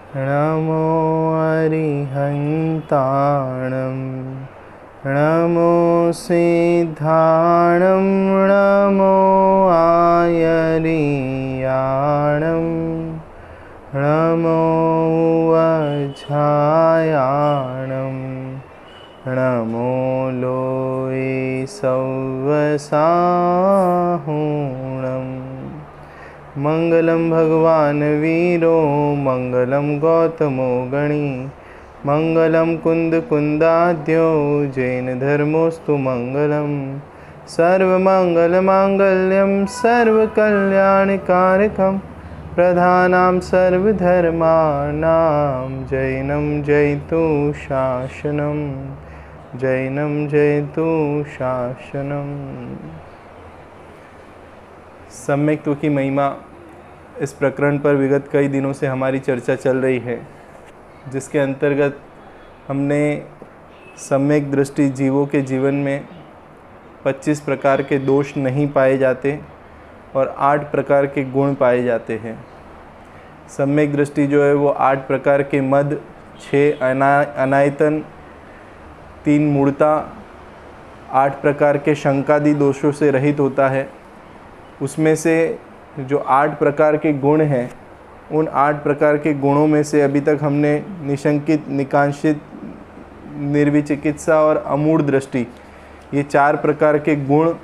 नमो अरिहन्ताणं नमो सिद्धाणं नमो आयर्याणं नमो वज्रायाणं नमो लोये सव्वसाहुणम्। मंगलम भगवान वीरो मंगलम गौतमो गणी मंगलम कुंद कुंदाद्यो जैन धर्मोस्तु मंगलम। सर्वमंगल मांगल्यम सर्वकल्याणकारकम प्रधानां सर्वधर्माणां जैनं जयतु शासनम जैनं जयतु शासनम। सम्यक्त्व की महिमा इस प्रकरण पर विगत कई दिनों से हमारी चर्चा चल रही है, जिसके अंतर्गत हमने सम्यक दृष्टि जीवों के जीवन में 25 प्रकार के दोष नहीं पाए जाते और 8 प्रकार के गुण पाए जाते हैं। सम्यक दृष्टि जो है वो 8 प्रकार के मद, 6 अनायतन, 3 मूढ़ता, 8 प्रकार के शंकादि दोषों से रहित होता है। उसमें से जो 8 प्रकार के गुण हैं, उन 8 प्रकार के गुणों में से अभी तक हमने निशंकित, निकांक्षित, निर्विचिकित्सा और अमूढ़ दृष्टि, ये 4 प्रकार के गुण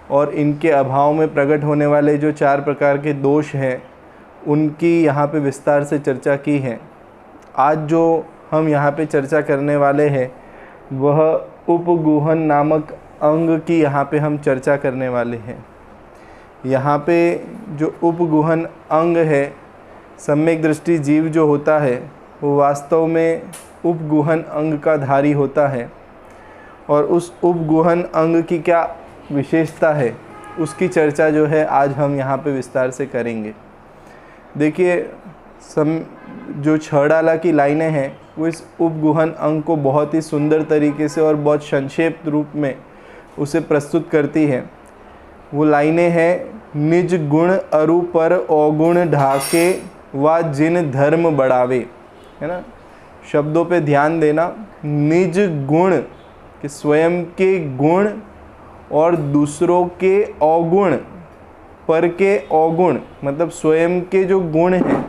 और इनके अभाव में प्रकट होने वाले जो 4 प्रकार के दोष हैं, उनकी यहाँ पे विस्तार से चर्चा की है। आज जो हम यहाँ पे चर्चा करने वाले हैं वह उपगुहन नामक अंग की यहाँ पे हम चर्चा करने वाले हैं। यहाँ पे जो उपगुहन अंग है, सम्यक दृष्टि जीव जो होता है वो वास्तव में उपगुहन अंग का धारी होता है, और उस उपगुहन अंग की क्या विशेषता है उसकी चर्चा जो है आज हम यहाँ पे विस्तार से करेंगे। देखिए, जो छड़ाला की लाइनें हैं वो इस उपगुहन अंग को बहुत ही सुंदर तरीके से और बहुत संक्षेप रूप में उसे प्रस्तुत करती है। वो लाइनें हैं, निज गुण अरु पर अवगुण ढाके व जिन धर्म बढ़ावे, है ना। शब्दों पे ध्यान देना। निज गुण कि स्वयं के गुण और दूसरों के अवगुण, पर के अवगुण मतलब स्वयं के जो गुण हैं,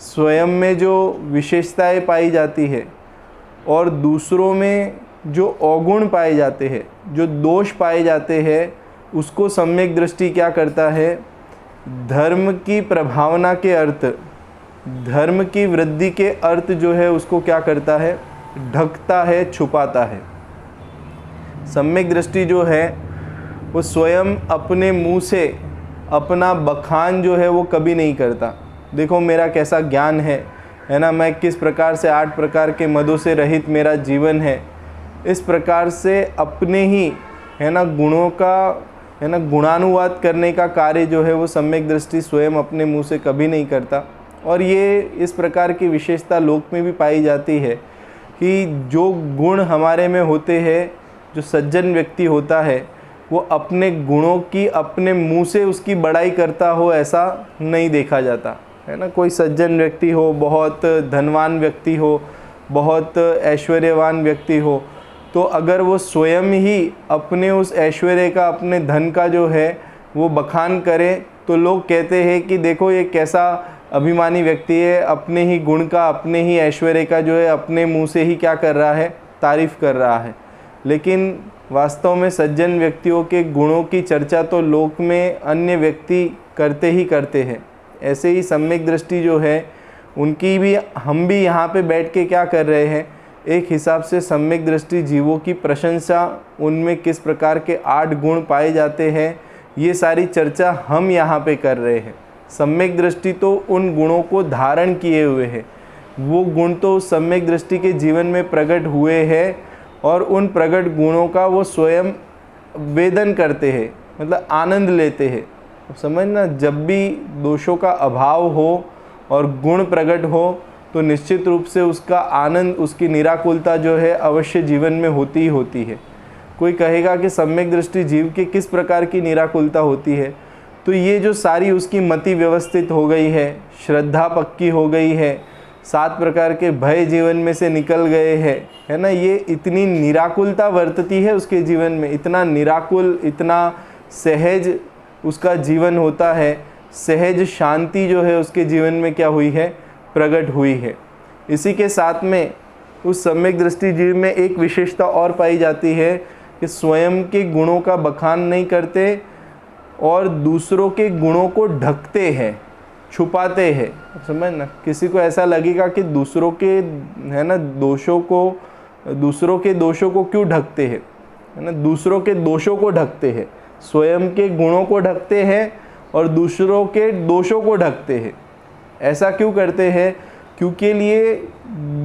स्वयं में जो विशेषताएं पाई जाती है और दूसरों में जो अवगुण पाए जाते हैं, जो दोष पाए जाते हैं, उसको सम्यक दृष्टि क्या करता है, धर्म की प्रभावना के अर्थ, धर्म की वृद्धि के अर्थ जो है उसको क्या करता है, ढकता है, छुपाता है। सम्यक दृष्टि जो है वो स्वयं अपने मुंह से अपना बखान जो है वो कभी नहीं करता। देखो मेरा कैसा ज्ञान है ना, मैं किस प्रकार से 8 प्रकार के मदों से रहित मेरा जीवन है, इस प्रकार से अपने ही, है ना, गुणों का, है ना, गुणानुवाद करने का कार्य जो है वो सम्यक दृष्टि स्वयं अपने मुंह से कभी नहीं करता। और ये इस प्रकार की विशेषता लोक में भी पाई जाती है कि जो गुण हमारे में होते हैं, जो सज्जन व्यक्ति होता है वो अपने गुणों की अपने मुंह से उसकी बड़ाई करता हो, ऐसा नहीं देखा जाता, है ना। कोई सज्जन व्यक्ति हो, बहुत धनवान व्यक्ति हो, बहुत ऐश्वर्यवान व्यक्ति हो, तो अगर वो स्वयं ही अपने उस ऐश्वर्य का, अपने धन का जो है वो बखान करे तो लोग कहते हैं कि देखो ये कैसा अभिमानी व्यक्ति है, अपने ही गुण का, अपने ही ऐश्वर्य का जो है अपने मुंह से ही क्या कर रहा है, तारीफ कर रहा है। लेकिन वास्तव में सज्जन व्यक्तियों के गुणों की चर्चा तो लोक में अन्य व्यक्ति करते ही करते हैं। ऐसे ही सम्यक दृष्टि जो है उनकी भी हम भी यहाँ पे बैठ के क्या कर रहे हैं, एक हिसाब से सम्यक दृष्टि जीवों की प्रशंसा, उनमें किस प्रकार के 8 गुण पाए जाते हैं, ये सारी चर्चा हम यहाँ पे कर रहे हैं। सम्यक दृष्टि तो उन गुणों को धारण किए हुए है, वो गुण तो सम्यक दृष्टि के जीवन में प्रकट हुए हैं और उन प्रकट गुणों का वो स्वयं वेदन करते हैं, मतलब आनंद लेते हैं। समझना, जब भी दोषों का अभाव हो और गुण प्रकट हो तो निश्चित रूप से उसका आनंद, उसकी निराकुलता जो है अवश्य जीवन में होती ही होती है। कोई कहेगा कि सम्यक दृष्टि जीव की किस प्रकार की निराकुलता होती है, तो ये जो सारी उसकी मति व्यवस्थित हो गई है, श्रद्धा पक्की हो गई है, 7 प्रकार के भय जीवन में से निकल गए हैं, है ना। ये इतनी निराकुलता वर्तती है उसके जीवन में, इतना निराकुल, इतना सहज उसका जीवन होता है, सहज शांति जो है उसके जीवन में क्या हुई है, प्रकट हुई है। इसी के साथ में उस सम्यक दृष्टि जीव में एक विशेषता और पाई जाती है कि स्वयं के गुणों का बखान नहीं करते और दूसरों के गुणों को ढकते हैं, छुपाते हैं। समझ ना, किसी को ऐसा लगेगा कि दूसरों के, है ना, दोषों को क्यों ढकते हैं, है ना, दूसरों के दोषों को ढकते हैं, स्वयं के गुणों को ढकते हैं और दूसरों के दोषों को ढकते हैं। ऐसा क्यों करते हैं? क्योंकि लिए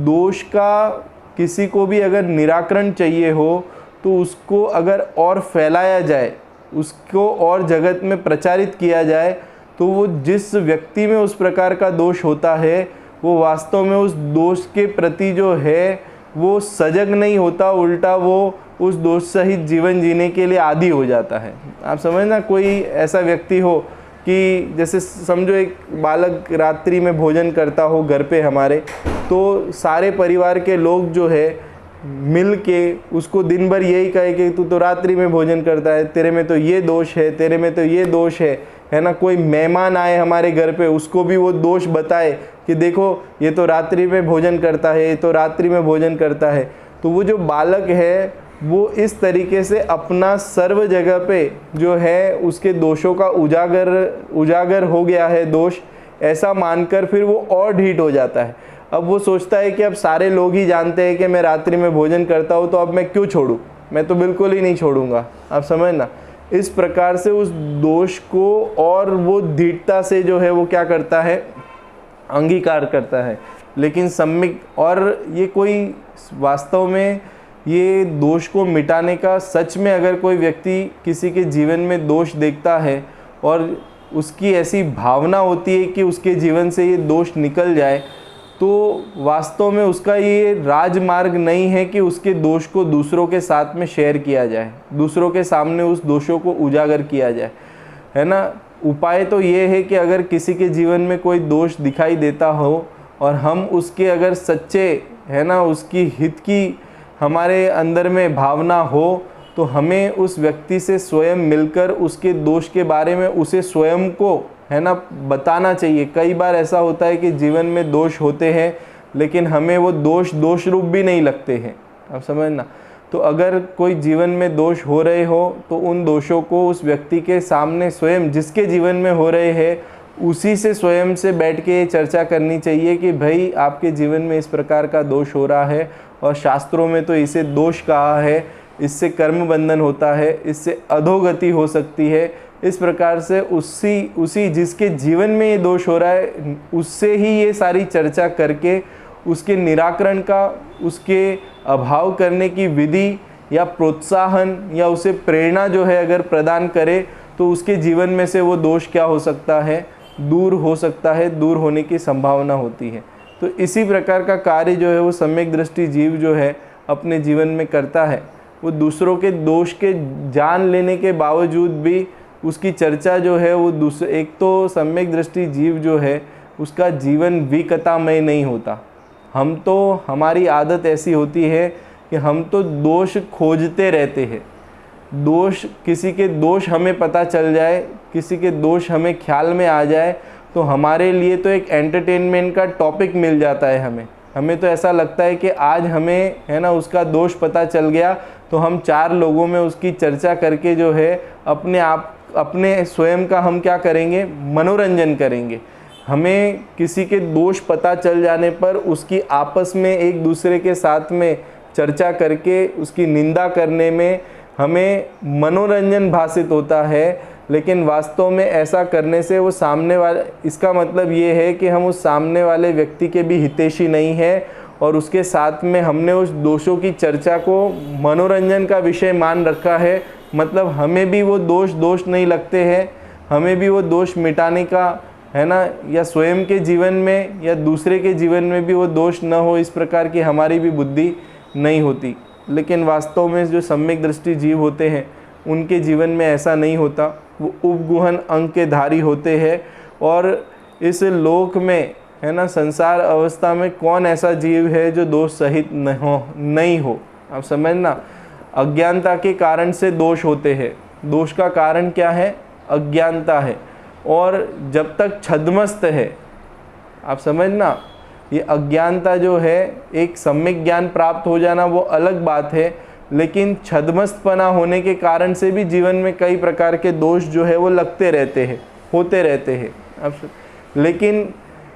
दोष का किसी को भी अगर निराकरण चाहिए हो तो उसको अगर और फैलाया जाए, उसको और जगत में प्रचारित किया जाए, तो वो जिस व्यक्ति में उस प्रकार का दोष होता है वो वास्तव में उस दोष के प्रति जो है वो सजग नहीं होता, उल्टा वो उस दोष सहित जीवन जीने के लिए आदी हो जाता है। आप समझना, कोई ऐसा व्यक्ति हो कि जैसे समझो एक बालक रात्रि में भोजन करता हो घर पे हमारे, तो सारे परिवार के लोग जो है मिल के उसको दिन भर यही कहे कि तू तो रात्रि में भोजन करता है, तेरे में तो ये दोष है, तेरे में तो ये दोष है ना। कोई मेहमान आए हमारे घर पे, उसको भी वो दोष बताए कि देखो ये तो रात्रि में भोजन करता है, ये तो रात्रि में भोजन करता है। तो वो जो बालक है वो इस तरीके से अपना सर्व जगह पे जो है उसके दोषों का उजागर हो गया है दोष, ऐसा मानकर फिर वो और ढीठ हो जाता है। अब वो सोचता है कि अब सारे लोग ही जानते हैं कि मैं रात्रि में भोजन करता हूँ, तो अब मैं क्यों छोड़ूँ, मैं तो बिल्कुल ही नहीं छोड़ूंगा। आप समझना, इस प्रकार से उस दोष को और वो दृढ़ता से जो है वो क्या करता है, अंगीकार करता है। लेकिन सम्यक, और ये कोई वास्तव में ये दोष को मिटाने का, सच में अगर कोई व्यक्ति किसी के जीवन में दोष देखता है और उसकी ऐसी भावना होती है कि उसके जीवन से ये दोष निकल जाए, तो वास्तव में उसका ये राजमार्ग नहीं है कि उसके दोष को दूसरों के साथ में शेयर किया जाए, दूसरों के सामने उस दोषों को उजागर किया जाए, है ना। उपाय तो ये है कि अगर किसी के जीवन में कोई दोष दिखाई देता हो और हम उसके अगर सच्चे, है ना, उसकी हित की हमारे अंदर में भावना हो, तो हमें उस व्यक्ति से स्वयं मिलकर उसके दोष के बारे में उसे स्वयं को, है ना, बताना चाहिए। कई बार ऐसा होता है कि जीवन में दोष होते हैं लेकिन हमें वो दोष रूप भी नहीं लगते हैं। आप समझना, तो अगर कोई जीवन में दोष हो रहे हो तो उन दोषों को उस व्यक्ति के सामने स्वयं जिसके जीवन में हो रहे हैं उसी से स्वयं से बैठ के चर्चा करनी चाहिए कि भाई आपके जीवन में इस प्रकार का दोष हो रहा है और शास्त्रों में तो इसे दोष कहा है, इससे कर्म बंधन होता है, इससे अधोगति हो सकती है। इस प्रकार से उसी जिसके जीवन में ये दोष हो रहा है उससे ही ये सारी चर्चा करके उसके निराकरण का, उसके अभाव करने की विधि या प्रोत्साहन या उसे प्रेरणा जो है अगर प्रदान करे तो उसके जीवन में से वो दोष क्या हो सकता है, दूर हो सकता है, दूर होने की संभावना होती है। तो इसी प्रकार का कार्य जो है वो सम्यक दृष्टि जीव जो है अपने जीवन में करता है। वो दूसरों के दोष के जान लेने के बावजूद भी उसकी चर्चा जो है वो एक तो सम्यक दृष्टि जीव जो है उसका जीवन विकतामय नहीं होता। हम तो, हमारी आदत ऐसी होती है कि हम तो दोष खोजते रहते हैं। दोष, किसी के दोष हमें पता चल जाए, किसी के दोष हमें ख्याल में आ जाए तो हमारे लिए तो एक एंटरटेनमेंट का टॉपिक मिल जाता है। हमें तो ऐसा लगता है कि आज हमें, है ना, उसका दोष पता चल गया तो हम 4 लोगों में उसकी चर्चा करके जो है अपने स्वयं का हम क्या करेंगे, मनोरंजन करेंगे। हमें किसी के दोष पता चल जाने पर उसकी आपस में एक दूसरे के साथ में चर्चा करके उसकी निंदा करने में हमें मनोरंजन भासित होता है। लेकिन वास्तव में ऐसा करने से वो सामने वाले, इसका मतलब ये है कि हम उस सामने वाले व्यक्ति के भी हितैषी नहीं है और उसके साथ में हमने उस दोषों की चर्चा को मनोरंजन का विषय मान रखा है। मतलब हमें भी वो दोष नहीं लगते हैं, हमें भी वो दोष मिटाने का, है ना, या स्वयं के जीवन में या दूसरे के जीवन में भी वो दोष न हो, इस प्रकार की हमारी भी बुद्धि नहीं होती। लेकिन वास्तव में जो सम्यक दृष्टि जीव होते हैं उनके जीवन में ऐसा नहीं होता। वो उपगुहन अंग के धारी होते हैं और इस लोक में, है ना, संसार अवस्था में कौन ऐसा जीव है जो दोष सहित नहीं हो। आप समझना, अज्ञानता के कारण से दोष होते हैं। दोष का कारण क्या है? अज्ञानता है। और जब तक छद्मस्त है, आप समझना, ये अज्ञानता जो है, एक सम्यक ज्ञान प्राप्त हो जाना वो अलग बात है, लेकिन छद्मस्तपना होने के कारण से भी जीवन में कई प्रकार के दोष जो है वो लगते रहते हैं, होते रहते हैं। अब लेकिन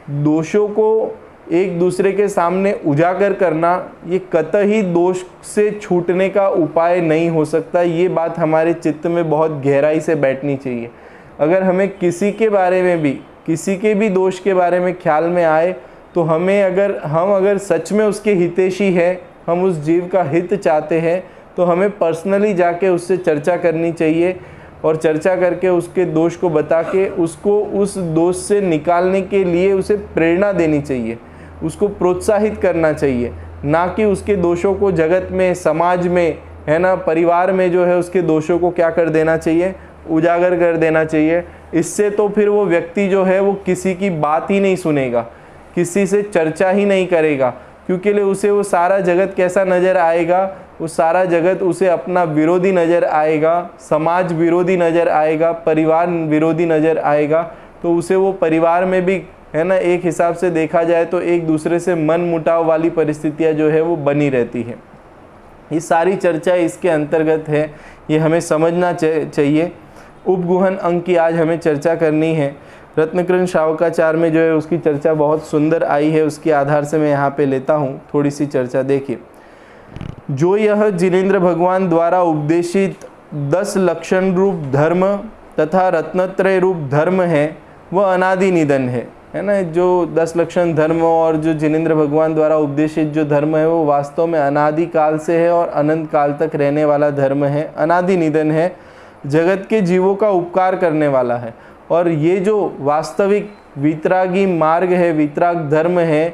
दोषों को एक दूसरे के सामने उजागर करना ये कतई दोष से छूटने का उपाय नहीं हो सकता। ये बात हमारे चित्त में बहुत गहराई से बैठनी चाहिए। अगर हमें किसी के बारे में भी, किसी के भी दोष के बारे में ख्याल में आए, तो हमें अगर सच में उसके हितैषी है, हम उस जीव का हित चाहते हैं, तो हमें पर्सनली जाके उससे चर्चा करनी चाहिए और चर्चा करके उसके दोष को बता के उसको उस दोष से निकालने के लिए उसे प्रेरणा देनी चाहिए, उसको प्रोत्साहित करना चाहिए, ना कि उसके दोषों को जगत में, समाज में, है ना, परिवार में जो है उसके दोषों को क्या कर देना चाहिए? उजागर कर देना चाहिए। इससे तो फिर वो व्यक्ति जो है वो किसी की बात ही नहीं सुनेगा, किसी से चर्चा ही नहीं करेगा, क्योंकि उसे वो सारा जगत कैसा नज़र आएगा? वो सारा जगत उसे अपना विरोधी नज़र आएगा, समाज विरोधी नज़र आएगा, परिवार विरोधी नज़र आएगा। तो उसे वो परिवार में भी, है ना, एक हिसाब से देखा जाए तो एक दूसरे से मन मुटाव वाली परिस्थितियाँ जो है वो बनी रहती है। ये सारी चर्चा इसके अंतर्गत है, ये हमें समझना चाहिए। उपगुहन अंग की आज हमें चर्चा करनी है। रत्नकृष्ण शावकाचार्य में जो है उसकी चर्चा बहुत सुंदर आई है, उसके आधार से मैं यहाँ पे लेता हूँ थोड़ी सी चर्चा। देखिए, जो यह जिनेंद्र भगवान द्वारा उपदेशित 10 लक्षण रूप धर्म तथा रत्नत्रय रूप धर्म है, वह अनादि निधन है ना। जो 10 लक्षण धर्म और जो जिनेंद्र भगवान द्वारा उपदेशित जो धर्म है वो वास्तव में अनादि काल से है और अनंत काल तक रहने वाला धर्म है, अनादि निधन है, जगत के जीवों का उपकार करने वाला है। और ये जो वास्तविक वितरागी मार्ग है, वितराग धर्म है,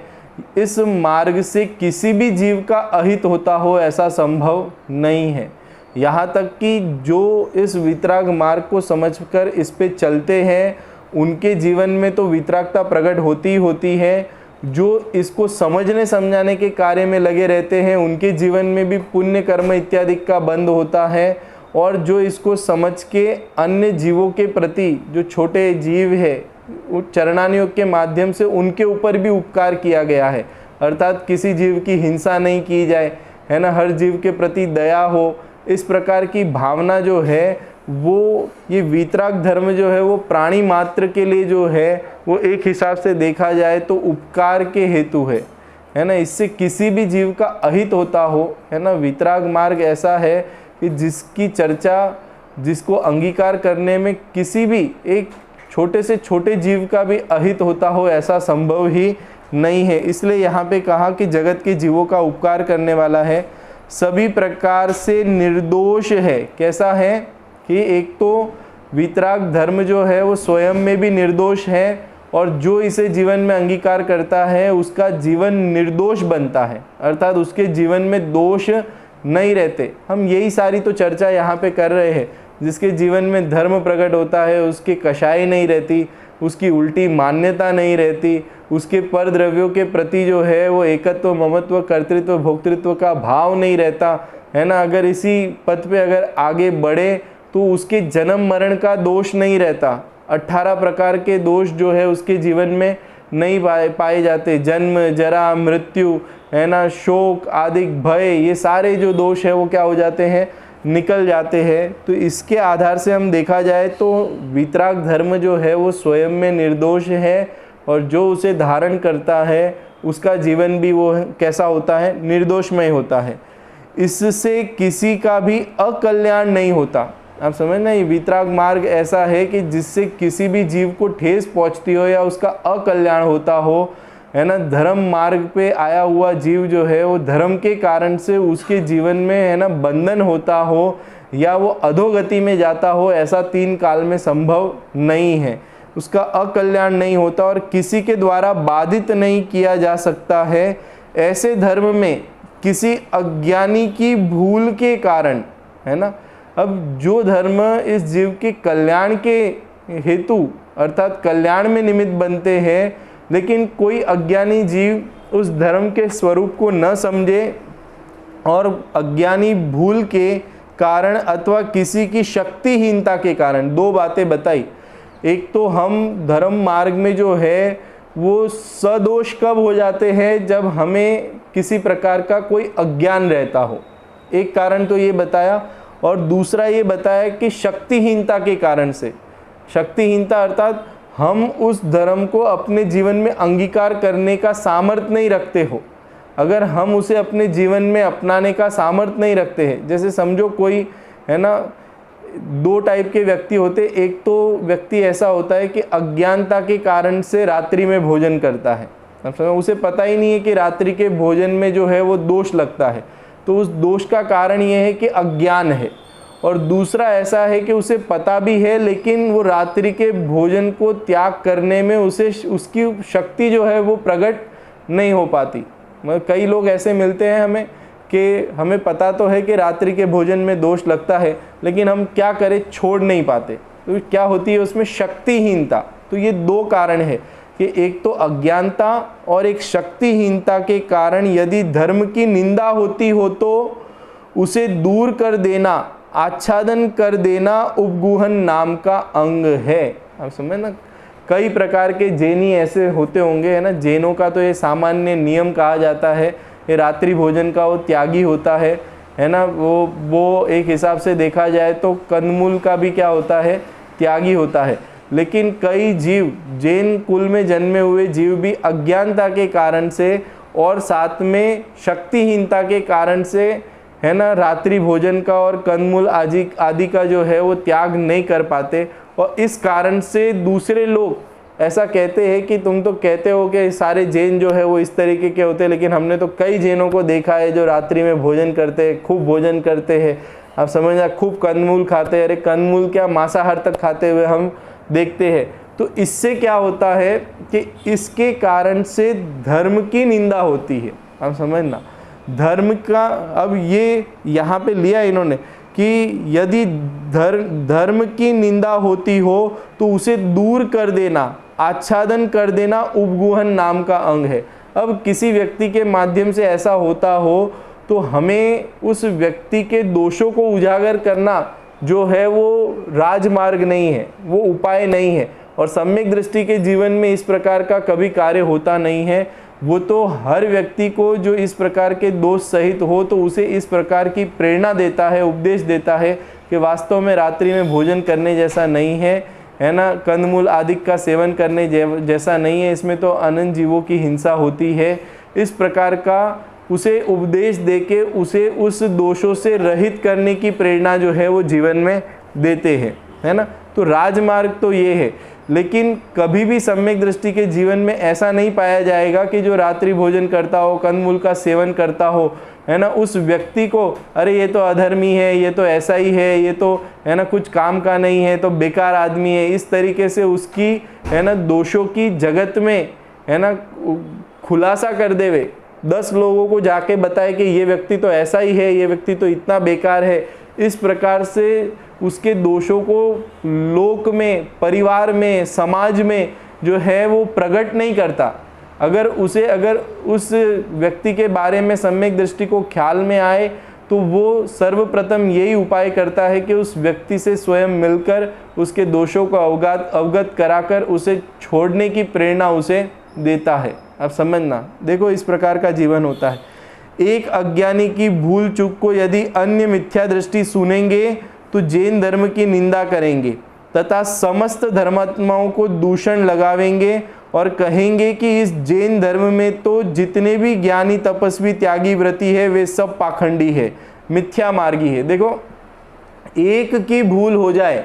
इस मार्ग से किसी भी जीव का अहित होता हो ऐसा संभव नहीं है। यहाँ तक कि जो इस वितराग मार्ग को समझकर इस पे चलते हैं उनके जीवन में तो वितरागता प्रकट होती ही होती है। जो इसको समझने समझाने के कार्य में लगे रहते हैं उनके जीवन में भी पुण्य कर्म इत्यादि का बंद होता है। और जो इसको समझ के अन्य जीवों के प्रति, जो छोटे जीव है, चरणानुयोग के माध्यम से उनके ऊपर भी उपकार किया गया है, अर्थात किसी जीव की हिंसा नहीं की जाए, है ना, हर जीव के प्रति दया हो, इस प्रकार की भावना जो है वो, ये वितराग धर्म जो है वो प्राणी मात्र के लिए जो है वो एक हिसाब से देखा जाए तो उपकार के हेतु है ना। इससे किसी भी जीव का अहित होता हो, है ना। वितराग मार्ग ऐसा है कि जिसकी चर्चा, जिसको अंगीकार करने में किसी भी एक छोटे से छोटे जीव का भी अहित होता हो ऐसा संभव ही नहीं है। इसलिए यहाँ पे कहा कि जगत के जीवों का उपकार करने वाला है, सभी प्रकार से निर्दोष है। कैसा है कि एक तो वितराग धर्म जो है वो स्वयं में भी निर्दोष है और जो इसे जीवन में अंगीकार करता है उसका जीवन निर्दोष बनता है, अर्थात उसके जीवन में दोष नहीं रहते। हम यही सारी तो चर्चा यहाँ पे कर रहे हैं। जिसके जीवन में धर्म प्रकट होता है उसकी कषाय नहीं रहती, उसकी उल्टी मान्यता नहीं रहती, उसके पर द्रव्यों के प्रति जो है वो एकत्व, ममत्व, कर्तृत्व, भोक्तृत्व का भाव नहीं रहता, है ना। अगर इसी पथ पे अगर आगे बढ़े तो उसके जन्म मरण का दोष नहीं रहता। 18 प्रकार के दोष जो है उसके जीवन में नहीं पाए जाते। जन्म, जरा, मृत्यु, है ना, शोक आदि भय, ये सारे जो दोष है वो क्या हो जाते हैं? निकल जाते हैं। तो इसके आधार से हम देखा जाए तो वितराग धर्म जो है वो स्वयं में निर्दोष है और जो उसे धारण करता है उसका जीवन भी वो कैसा होता है? निर्दोषमय होता है। इससे किसी का भी अकल्याण नहीं होता। आप समझना, ये वितराग मार्ग ऐसा है कि जिससे किसी भी जीव को ठेस पहुंचती हो या उसका अकल्याण होता हो, है ना। धर्म मार्ग पे आया हुआ जीव जो है वो धर्म के कारण से उसके जीवन में, है ना, बंधन होता हो या वो अधोगति में जाता हो, ऐसा 3 काल में संभव नहीं है। उसका अकल्याण नहीं होता और किसी के द्वारा बाधित नहीं किया जा सकता है। ऐसे धर्म में किसी अज्ञानी की भूल के कारण, है ना, अब जो धर्म इस जीव के कल्याण के हेतु अर्थात कल्याण में निमित्त बनते हैं लेकिन कोई अज्ञानी जीव उस धर्म के स्वरूप को न समझे और अज्ञानी भूल के कारण अथवा किसी की शक्तिहीनता के कारण, दो बातें बताई। एक तो हम धर्म मार्ग में जो है वो सदोष कब हो जाते हैं, जब हमें किसी प्रकार का कोई अज्ञान रहता हो, एक कारण तो ये बताया। और दूसरा ये बताया कि शक्तिहीनता के कारण से, शक्तिहीनता अर्थात हम उस धर्म को अपने जीवन में अंगीकार करने का सामर्थ्य नहीं रखते हो। अगर हम उसे अपने जीवन में अपनाने का सामर्थ्य नहीं रखते हैं, जैसे समझो कोई है ना, दो टाइप के व्यक्ति होते। एक तो व्यक्ति ऐसा होता है कि अज्ञानता के कारण से रात्रि में भोजन करता है, उसे पता ही नहीं है कि रात्रि के भोजन में जो है वो दोष लगता है, तो उस दोष का कारण ये है कि अज्ञान है। और दूसरा ऐसा है कि उसे पता भी है लेकिन वो रात्रि के भोजन को त्याग करने में उसे उसकी शक्ति जो है वो प्रकट नहीं हो पाती। मतलब कई लोग ऐसे मिलते हैं हमें कि हमें पता तो है कि रात्रि के भोजन में दोष लगता है, लेकिन हम क्या करें, छोड़ नहीं पाते। तो क्या होती है उसमें, शक्तिहीनता। तो ये दो कारण है कि एक तो अज्ञानता और एक शक्तिहीनता के कारण यदि धर्म की निंदा होती हो तो उसे दूर कर देना, आच्छादन कर देना उपगूहन नाम का अंग है। आप समझे ना, कई प्रकार के जैनी ऐसे होते होंगे, है ना। जैनों का तो ये सामान्य नियम कहा जाता है, ये रात्रि भोजन का वो त्यागी होता है ना। वो एक हिसाब से देखा जाए तो कंदमूल का भी क्या होता है, त्यागी होता है। लेकिन कई जीव, जैन कुल में जन्मे हुए जीव भी अज्ञानता के कारण से और साथ में शक्तिहीनता के कारण से, है ना, रात्रि भोजन का और कंदमूल आदि का जो है वो त्याग नहीं कर पाते। और इस कारण से दूसरे लोग ऐसा कहते हैं कि तुम तो कहते हो कि सारे जैन जो है वो इस तरीके के होते हैं, लेकिन हमने तो कई जैनों को देखा है जो रात्रि में भोजन करते हैं, खूब भोजन करते हैं। आप समझना, खूब कंदमूल खाते हैं। अरे कंदमूल क्या, मांसाहार तक खाते हुए हम देखते हैं। तो इससे क्या होता है कि इसके कारण से धर्म की निंदा होती है। आप समझना, धर्म का, अब ये यहाँ पे लिया इन्होंने कि यदि धर्म की निंदा होती हो तो उसे दूर कर देना, आच्छादन कर देना उपगूहन नाम का अंग है। अब किसी व्यक्ति के माध्यम से ऐसा होता हो तो हमें उस व्यक्ति के दोषों को उजागर करना जो है वो राजमार्ग नहीं है, वो उपाय नहीं है। और सम्यक दृष्टि के जीवन में इस प्रकार का कभी कार्य होता नहीं है। वो तो हर व्यक्ति को जो इस प्रकार के दोष सहित हो तो उसे इस प्रकार की प्रेरणा देता है, उपदेश देता है कि वास्तव में रात्रि में भोजन करने जैसा नहीं है ना, कंदमूल आदि का सेवन करने जैसा नहीं है, इसमें तो अनंत जीवों की हिंसा होती है। इस प्रकार का उसे उपदेश देके उसे उस दोषों से रहित करने की प्रेरणा जो है वो जीवन में देते हैं, है ना। तो राजमार्ग तो ये है। लेकिन कभी भी सम्यक दृष्टि के जीवन में ऐसा नहीं पाया जाएगा कि जो रात्रि भोजन करता हो, कंदमूल का सेवन करता हो, है ना, उस व्यक्ति को अरे ये तो अधर्मी है, ये तो ऐसा ही है, ये तो, है ना, कुछ काम का नहीं है, तो बेकार आदमी है, इस तरीके से उसकी, है ना, दोषों की जगत में, है ना, खुलासा कर देवे। 10 लोगों को जाके बताए कि ये व्यक्ति तो ऐसा ही है, ये व्यक्ति तो इतना बेकार है। इस प्रकार से उसके दोषों को लोक में, परिवार में, समाज में जो है वो प्रकट नहीं करता। अगर उस व्यक्ति के बारे में सम्यक दृष्टि को ख्याल में आए तो वो सर्वप्रथम यही उपाय करता है कि उस व्यक्ति से स्वयं मिलकर उसके दोषों को अवगत कराकर उसे छोड़ने की प्रेरणा उसे देता है। आप समझना, देखो इस प्रकार का जीवन होता है। एक अज्ञानी की भूल चूक को यदि अन्य मिथ्या दृष्टि सुनेंगे तो जैन धर्म की निंदा करेंगे तथा समस्त धर्मात्माओं को दूषण लगावेंगे और कहेंगे कि इस जैन धर्म में तो जितने भी ज्ञानी, तपस्वी, त्यागी, व्रती है वे सब पाखंडी है, मिथ्या मार्गी है। देखो, एक की भूल हो जाए,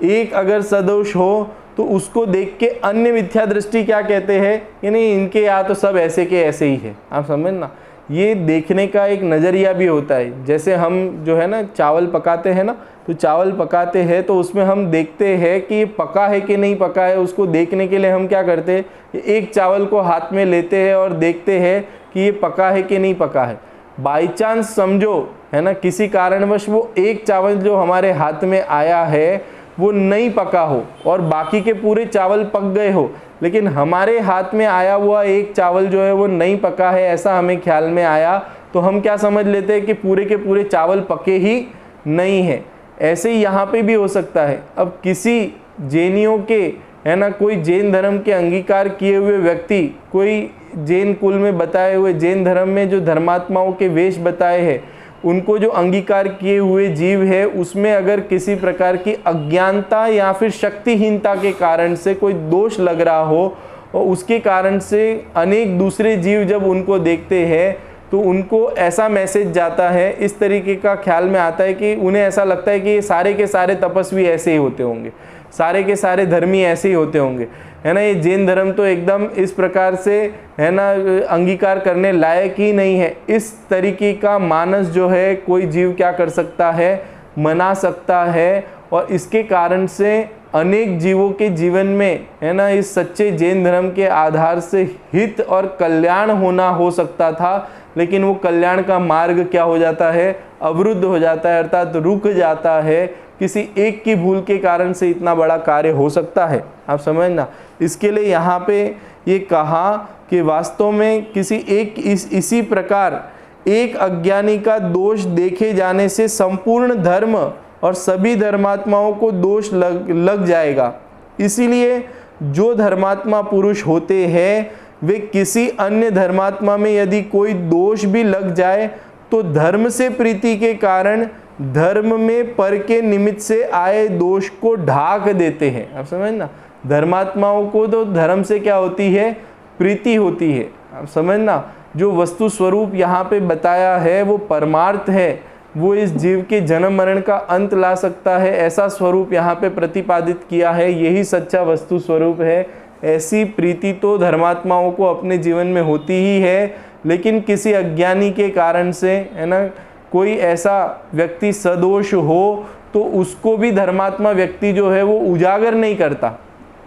एक अगर सदोष हो तो उसको देख के अन्य मिथ्या दृष्टि क्या कहते हैं कि नहीं, इनके यहाँ तो सब ऐसे के ऐसे ही है। आप समझना, ये देखने का एक नज़रिया भी होता है। जैसे हम जो है ना चावल पकाते हैं ना, तो चावल पकाते हैं तो उसमें हम देखते हैं कि ये पका है कि नहीं पका है। उसको देखने के लिए हम क्या करते हैं, एक चावल को हाथ में लेते हैं और देखते हैं कि ये पका है कि नहीं पका है। बाई चांस समझो, है ना, किसी कारणवश वो एक चावल जो हमारे हाथ में आया है वो नहीं पका हो और बाकी के पूरे चावल पक गए हो, लेकिन हमारे हाथ में आया हुआ एक चावल जो है वो नहीं पका है, ऐसा हमें ख्याल में आया, तो हम क्या समझ लेते हैं कि पूरे के पूरे चावल पके ही नहीं है। ऐसे ही यहाँ पे भी हो सकता है। अब किसी जैनियों के, है ना, कोई जैन धर्म के अंगीकार किए हुए व्यक्ति, कोई जैन कुल में बताए हुए, जैन धर्म में जो धर्मात्माओं के वेश बताए हैं, उनको जो अंगीकार किए हुए जीव है, उसमें अगर किसी प्रकार की अज्ञानता या फिर शक्तिहीनता के कारण से कोई दोष लग रहा हो और उसके कारण से अनेक दूसरे जीव जब उनको देखते हैं तो उनको ऐसा मैसेज जाता है, इस तरीके का ख्याल में आता है कि उन्हें ऐसा लगता है कि ये सारे के सारे तपस्वी ऐसे ही होते होंगे, सारे के सारे धर्मी ऐसे ही होते होंगे, है ना, ये जैन धर्म तो एकदम इस प्रकार से, है ना, अंगीकार करने लायक ही नहीं है। इस तरीके का मानस जो है कोई जीव क्या कर सकता है, मना सकता है, और इसके कारण से अनेक जीवों के जीवन में, है ना, इस सच्चे जैन धर्म के आधार से हित और कल्याण होना हो सकता था, लेकिन वो कल्याण का मार्ग क्या हो जाता है, अवरुद्ध हो जाता है, अर्थात रुक जाता है। किसी एक की भूल के कारण से इतना बड़ा कार्य हो सकता है, आप समझना। इसके लिए यहाँ पे ये कहा कि वास्तव में किसी एक इसी प्रकार एक अज्ञानी का दोष देखे जाने से संपूर्ण धर्म और सभी धर्मात्माओं को दोष लग जाएगा। इसीलिए जो धर्मात्मा पुरुष होते हैं वे किसी अन्य धर्मात्मा में यदि कोई दोष भी लग जाए तो धर्म से प्रीति के कारण धर्म में पर के निमित्त से आए दोष को ढाक देते हैं। आप समझना, धर्मात्माओं को तो धर्म से क्या होती है, प्रीति होती है। आप समझना, जो वस्तु स्वरूप यहाँ पे बताया है वो परमार्थ है, वो इस जीव के जन्म मरण का अंत ला सकता है, ऐसा स्वरूप यहाँ पे प्रतिपादित किया है, यही सच्चा वस्तु स्वरूप है। ऐसी प्रीति तो धर्मात्माओं को अपने जीवन में होती ही है, लेकिन किसी अज्ञानी के कारण से, है ना, कोई ऐसा व्यक्ति सदोष हो तो उसको भी धर्मात्मा व्यक्ति जो है वो उजागर नहीं करता।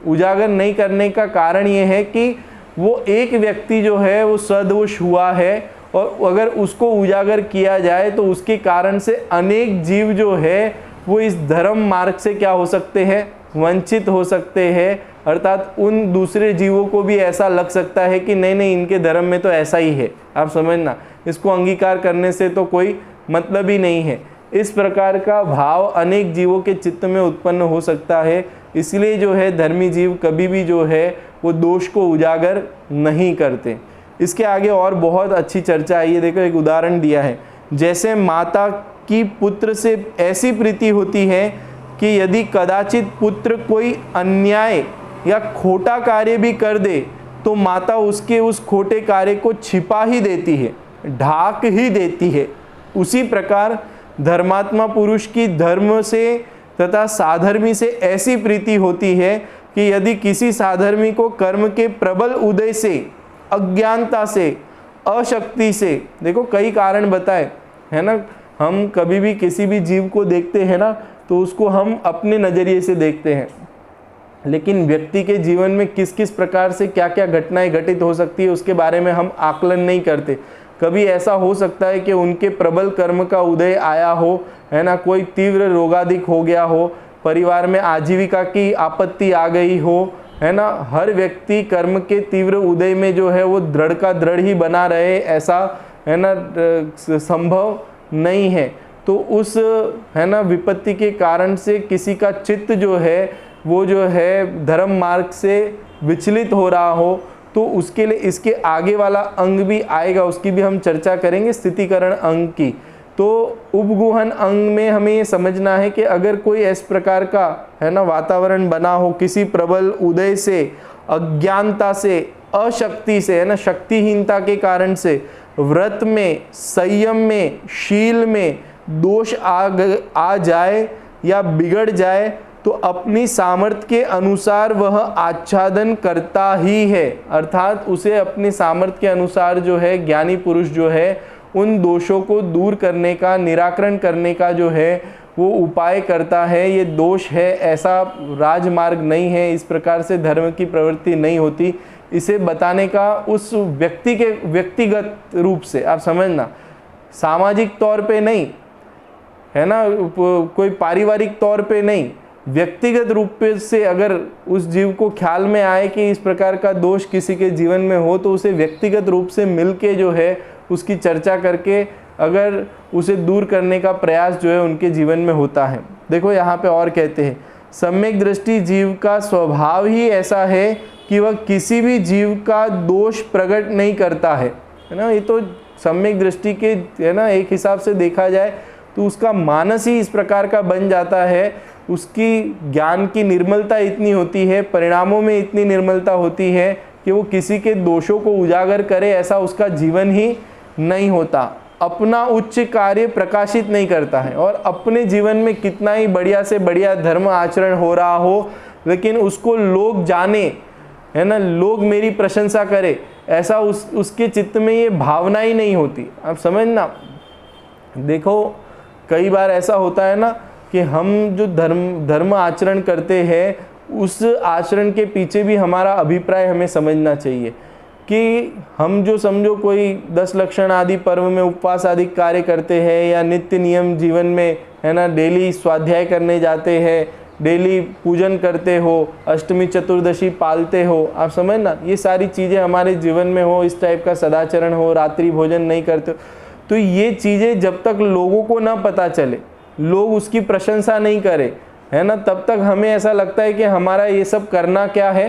उजागर नहीं करने का कारण ये है कि वो एक व्यक्ति जो है वो सदोष हुआ है, और अगर उसको उजागर किया जाए तो उसके कारण से अनेक जीव जो है वो इस धर्म मार्ग से क्या हो सकते हैं, वंचित हो सकते हैं। अर्थात उन दूसरे जीवों को भी ऐसा लग सकता है कि नहीं नहीं, इनके धर्म में तो ऐसा ही है। आप समझना, इसको अंगीकार करने से तो कोई मतलब ही नहीं है। इस प्रकार का भाव अनेक जीवों के चित्त में उत्पन्न हो सकता है। इसलिए जो है धर्मी जीव कभी भी जो है वो दोष को उजागर नहीं करते। इसके आगे और बहुत अच्छी चर्चा है। ये देखो, एक उदाहरण दिया है, जैसे माता की पुत्र से ऐसी प्रीति होती है कि यदि कदाचित पुत्र कोई अन्याय या खोटा कार्य भी कर दे तो माता उसके उस खोटे कार्य को छिपा ही देती है, ढाक ही देती है। उसी प्रकार धर्मात्मा पुरुष की धर्म से तथा साधर्मी से ऐसी प्रीति होती है कि यदि किसी साधर्मी को कर्म के प्रबल उदय से, अज्ञानता से, अशक्ति से, देखो कई कारण बताए, है ना, हम कभी भी किसी भी जीव को देखते हैं ना तो उसको हम अपने नज़रिए से देखते हैं, लेकिन व्यक्ति के जीवन में किस किस प्रकार से क्या क्या घटनाएं घटित हो सकती है उसके बारे में हम आकलन नहीं करते। कभी ऐसा हो सकता है कि उनके प्रबल कर्म का उदय आया हो, है ना, कोई तीव्र रोगादिक हो गया हो, परिवार में आजीविका की आपत्ति आ गई हो, है ना। हर व्यक्ति कर्म के तीव्र उदय में जो है वो दृढ़ का दृढ़ ही बना रहे, ऐसा, है ना, संभव नहीं है। तो उस, है ना, विपत्ति के कारण से किसी का चित्त जो है वो जो है धर्म मार्ग से विचलित हो रहा हो तो उसके लिए इसके आगे वाला अंग भी आएगा, उसकी भी हम चर्चा करेंगे, स्थितिकरण अंग की। तो उपगुहन अंग में हमें ये समझना है कि अगर कोई इस प्रकार का, है ना, वातावरण बना हो किसी प्रबल उदय से, अज्ञानता से, अशक्ति से, है ना, शक्तिहीनता के कारण से व्रत में, संयम में, शील में दोष आ जाए या बिगड़ जाए तो अपनी सामर्थ्य के अनुसार वह आच्छादन करता ही है। अर्थात उसे अपनी सामर्थ्य के अनुसार जो है ज्ञानी पुरुष जो है उन दोषों को दूर करने का, निराकरण करने का जो है वो उपाय करता है। ये दोष है, ऐसा राजमार्ग नहीं है, इस प्रकार से धर्म की प्रवृत्ति नहीं होती। इसे बताने का उस व्यक्ति के व्यक्तिगत रूप से आप समझना, सामाजिक तौर पे नहीं, है ना, कोई पारिवारिक तौर पे नहीं, व्यक्तिगत रूप से अगर उस जीव को ख्याल में आए कि इस प्रकार का दोष किसी के जीवन में हो, तो उसे व्यक्तिगत रूप से मिलके जो है उसकी चर्चा करके अगर उसे दूर करने का प्रयास जो है उनके जीवन में होता है। देखो यहाँ पे और कहते हैं, सम्यक दृष्टि जीव का स्वभाव ही ऐसा है कि वह किसी भी जीव का दोष प्रकट नहीं करता है ना। ये तो सम्यक दृष्टि के है ना, एक हिसाब से देखा जाए तो उसका मानस ही इस प्रकार का बन जाता है, उसकी ज्ञान की निर्मलता इतनी होती है, परिणामों में इतनी निर्मलता होती है कि वो किसी के दोषों को उजागर करे ऐसा उसका जीवन ही नहीं होता। अपना उच्च कार्य प्रकाशित नहीं करता है, और अपने जीवन में कितना ही बढ़िया से बढ़िया धर्म आचरण हो रहा हो, लेकिन उसको लोग जाने है ना, लोग मेरी प्रशंसा करे, ऐसा उसके चित्त में ये भावना ही नहीं होती। आप समझना, देखो कई बार ऐसा होता है ना कि हम जो धर्म आचरण करते हैं, उस आचरण के पीछे भी हमारा अभिप्राय हमें समझना चाहिए कि हम जो समझो कोई 10 लक्षण आदि पर्व में उपवास आदि कार्य करते हैं, या नित्य नियम जीवन में है ना, डेली स्वाध्याय करने जाते हैं, डेली पूजन करते हो, अष्टमी चतुर्दशी पालते हो, आप समझ ना, ये सारी चीज़ें हमारे जीवन में हो, इस टाइप का सदाचरण हो, रात्रि भोजन नहीं करते हो, तो ये चीज़ें जब तक लोगों को ना पता चले, लोग उसकी प्रशंसा नहीं करें है ना, तब तक हमें ऐसा लगता है कि हमारा ये सब करना क्या है,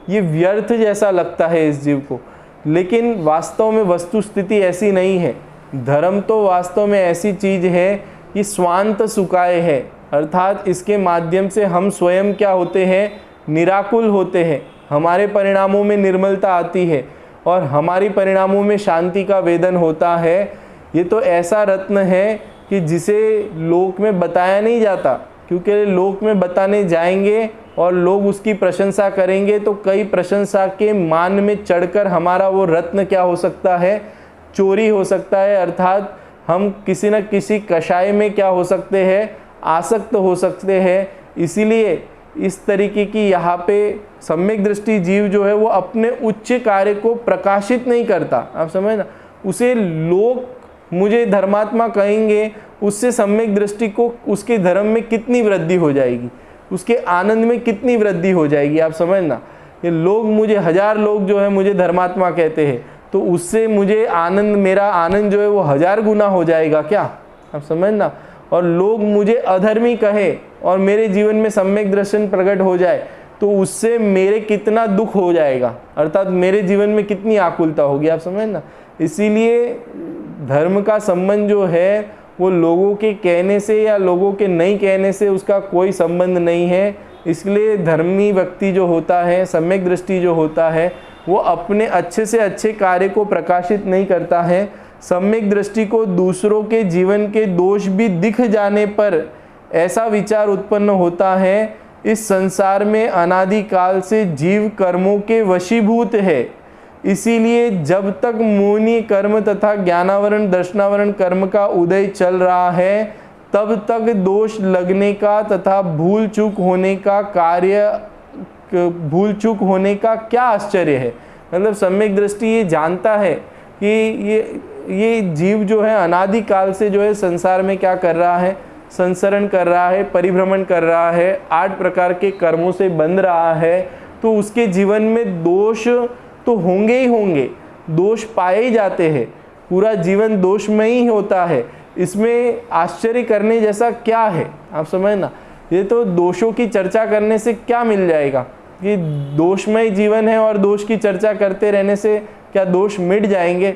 ये व्यर्थ जैसा लगता है इस जीव को। लेकिन वास्तव में वस्तु स्थिति ऐसी नहीं है। धर्म तो वास्तव में ऐसी चीज़ है कि स्वांत सुखाय है, अर्थात इसके माध्यम से हम स्वयं क्या होते हैं, निराकुल होते हैं, हमारे परिणामों में निर्मलता आती है और हमारी परिणामों में शांति का वेदन होता है। ये तो ऐसा रत्न है कि जिसे लोक में बताया नहीं जाता, क्योंकि लोक में बताने जाएंगे और लोग उसकी प्रशंसा करेंगे तो कई प्रशंसा के मान में चढ़कर हमारा वो रत्न क्या हो सकता है, चोरी हो सकता है, अर्थात हम किसी न किसी कषाय में क्या हो सकते हैं, आसक्त हो सकते हैं। इसीलिए इस तरीके की यहाँ पे सम्यक दृष्टि जीव जो है वो अपने उच्च कार्य को प्रकाशित नहीं करता। आप समझ ना, उसे लोग मुझे धर्मात्मा कहेंगे, उससे सम्यक दृष्टि को उसके धर्म में कितनी वृद्धि हो जाएगी, उसके आनंद में कितनी वृद्धि हो जाएगी। आप समझना, ये लोग मुझे 1000 लोग जो है मुझे धर्मात्मा कहते हैं, तो उससे मुझे आनंद, मेरा आनंद जो है वो 1000 गुना हो जाएगा क्या, आप समझना। और लोग मुझे अधर्मी कहे और मेरे जीवन में सम्यक दर्शन प्रकट हो जाए तो उससे मेरे कितना दुख हो जाएगा, अर्थात मेरे जीवन में कितनी आकुलता होगी। आप समझना, इसीलिए धर्म का संबंध जो है वो लोगों के कहने से या लोगों के नहीं कहने से उसका कोई संबंध नहीं है। इसलिए धर्मी व्यक्ति जो होता है, सम्यक दृष्टि जो होता है, वो अपने अच्छे से अच्छे कार्य को प्रकाशित नहीं करता है। सम्यक दृष्टि को दूसरों के जीवन के दोष भी दिख जाने पर ऐसा विचार उत्पन्न होता है, इस संसार में अनादिकाल से जीव कर्मों के वशीभूत है, इसीलिए जब तक मुनि कर्म तथा ज्ञानावरण दर्शनावरण कर्म का उदय चल रहा है तब तक दोष लगने का तथा भूल चूक होने का क्या आश्चर्य है। मतलब सम्यक दृष्टि ये जानता है कि ये जीव जो है अनादिकाल से जो है संसार में क्या कर रहा है, संसरण कर रहा है, परिभ्रमण कर रहा है, 8 प्रकार के कर्मों से बंध रहा है, तो उसके जीवन में दोष तो होंगे ही होंगे, दोष पाए ही जाते हैं, पूरा जीवन दोषमय ही होता है। इसमें आश्चर्य करने जैसा क्या है, आप समझना। ये तो दोषों की चर्चा करने से क्या मिल जाएगा कि दोषमय जीवन है और दोष की चर्चा करते रहने से क्या दोष मिट जाएंगे।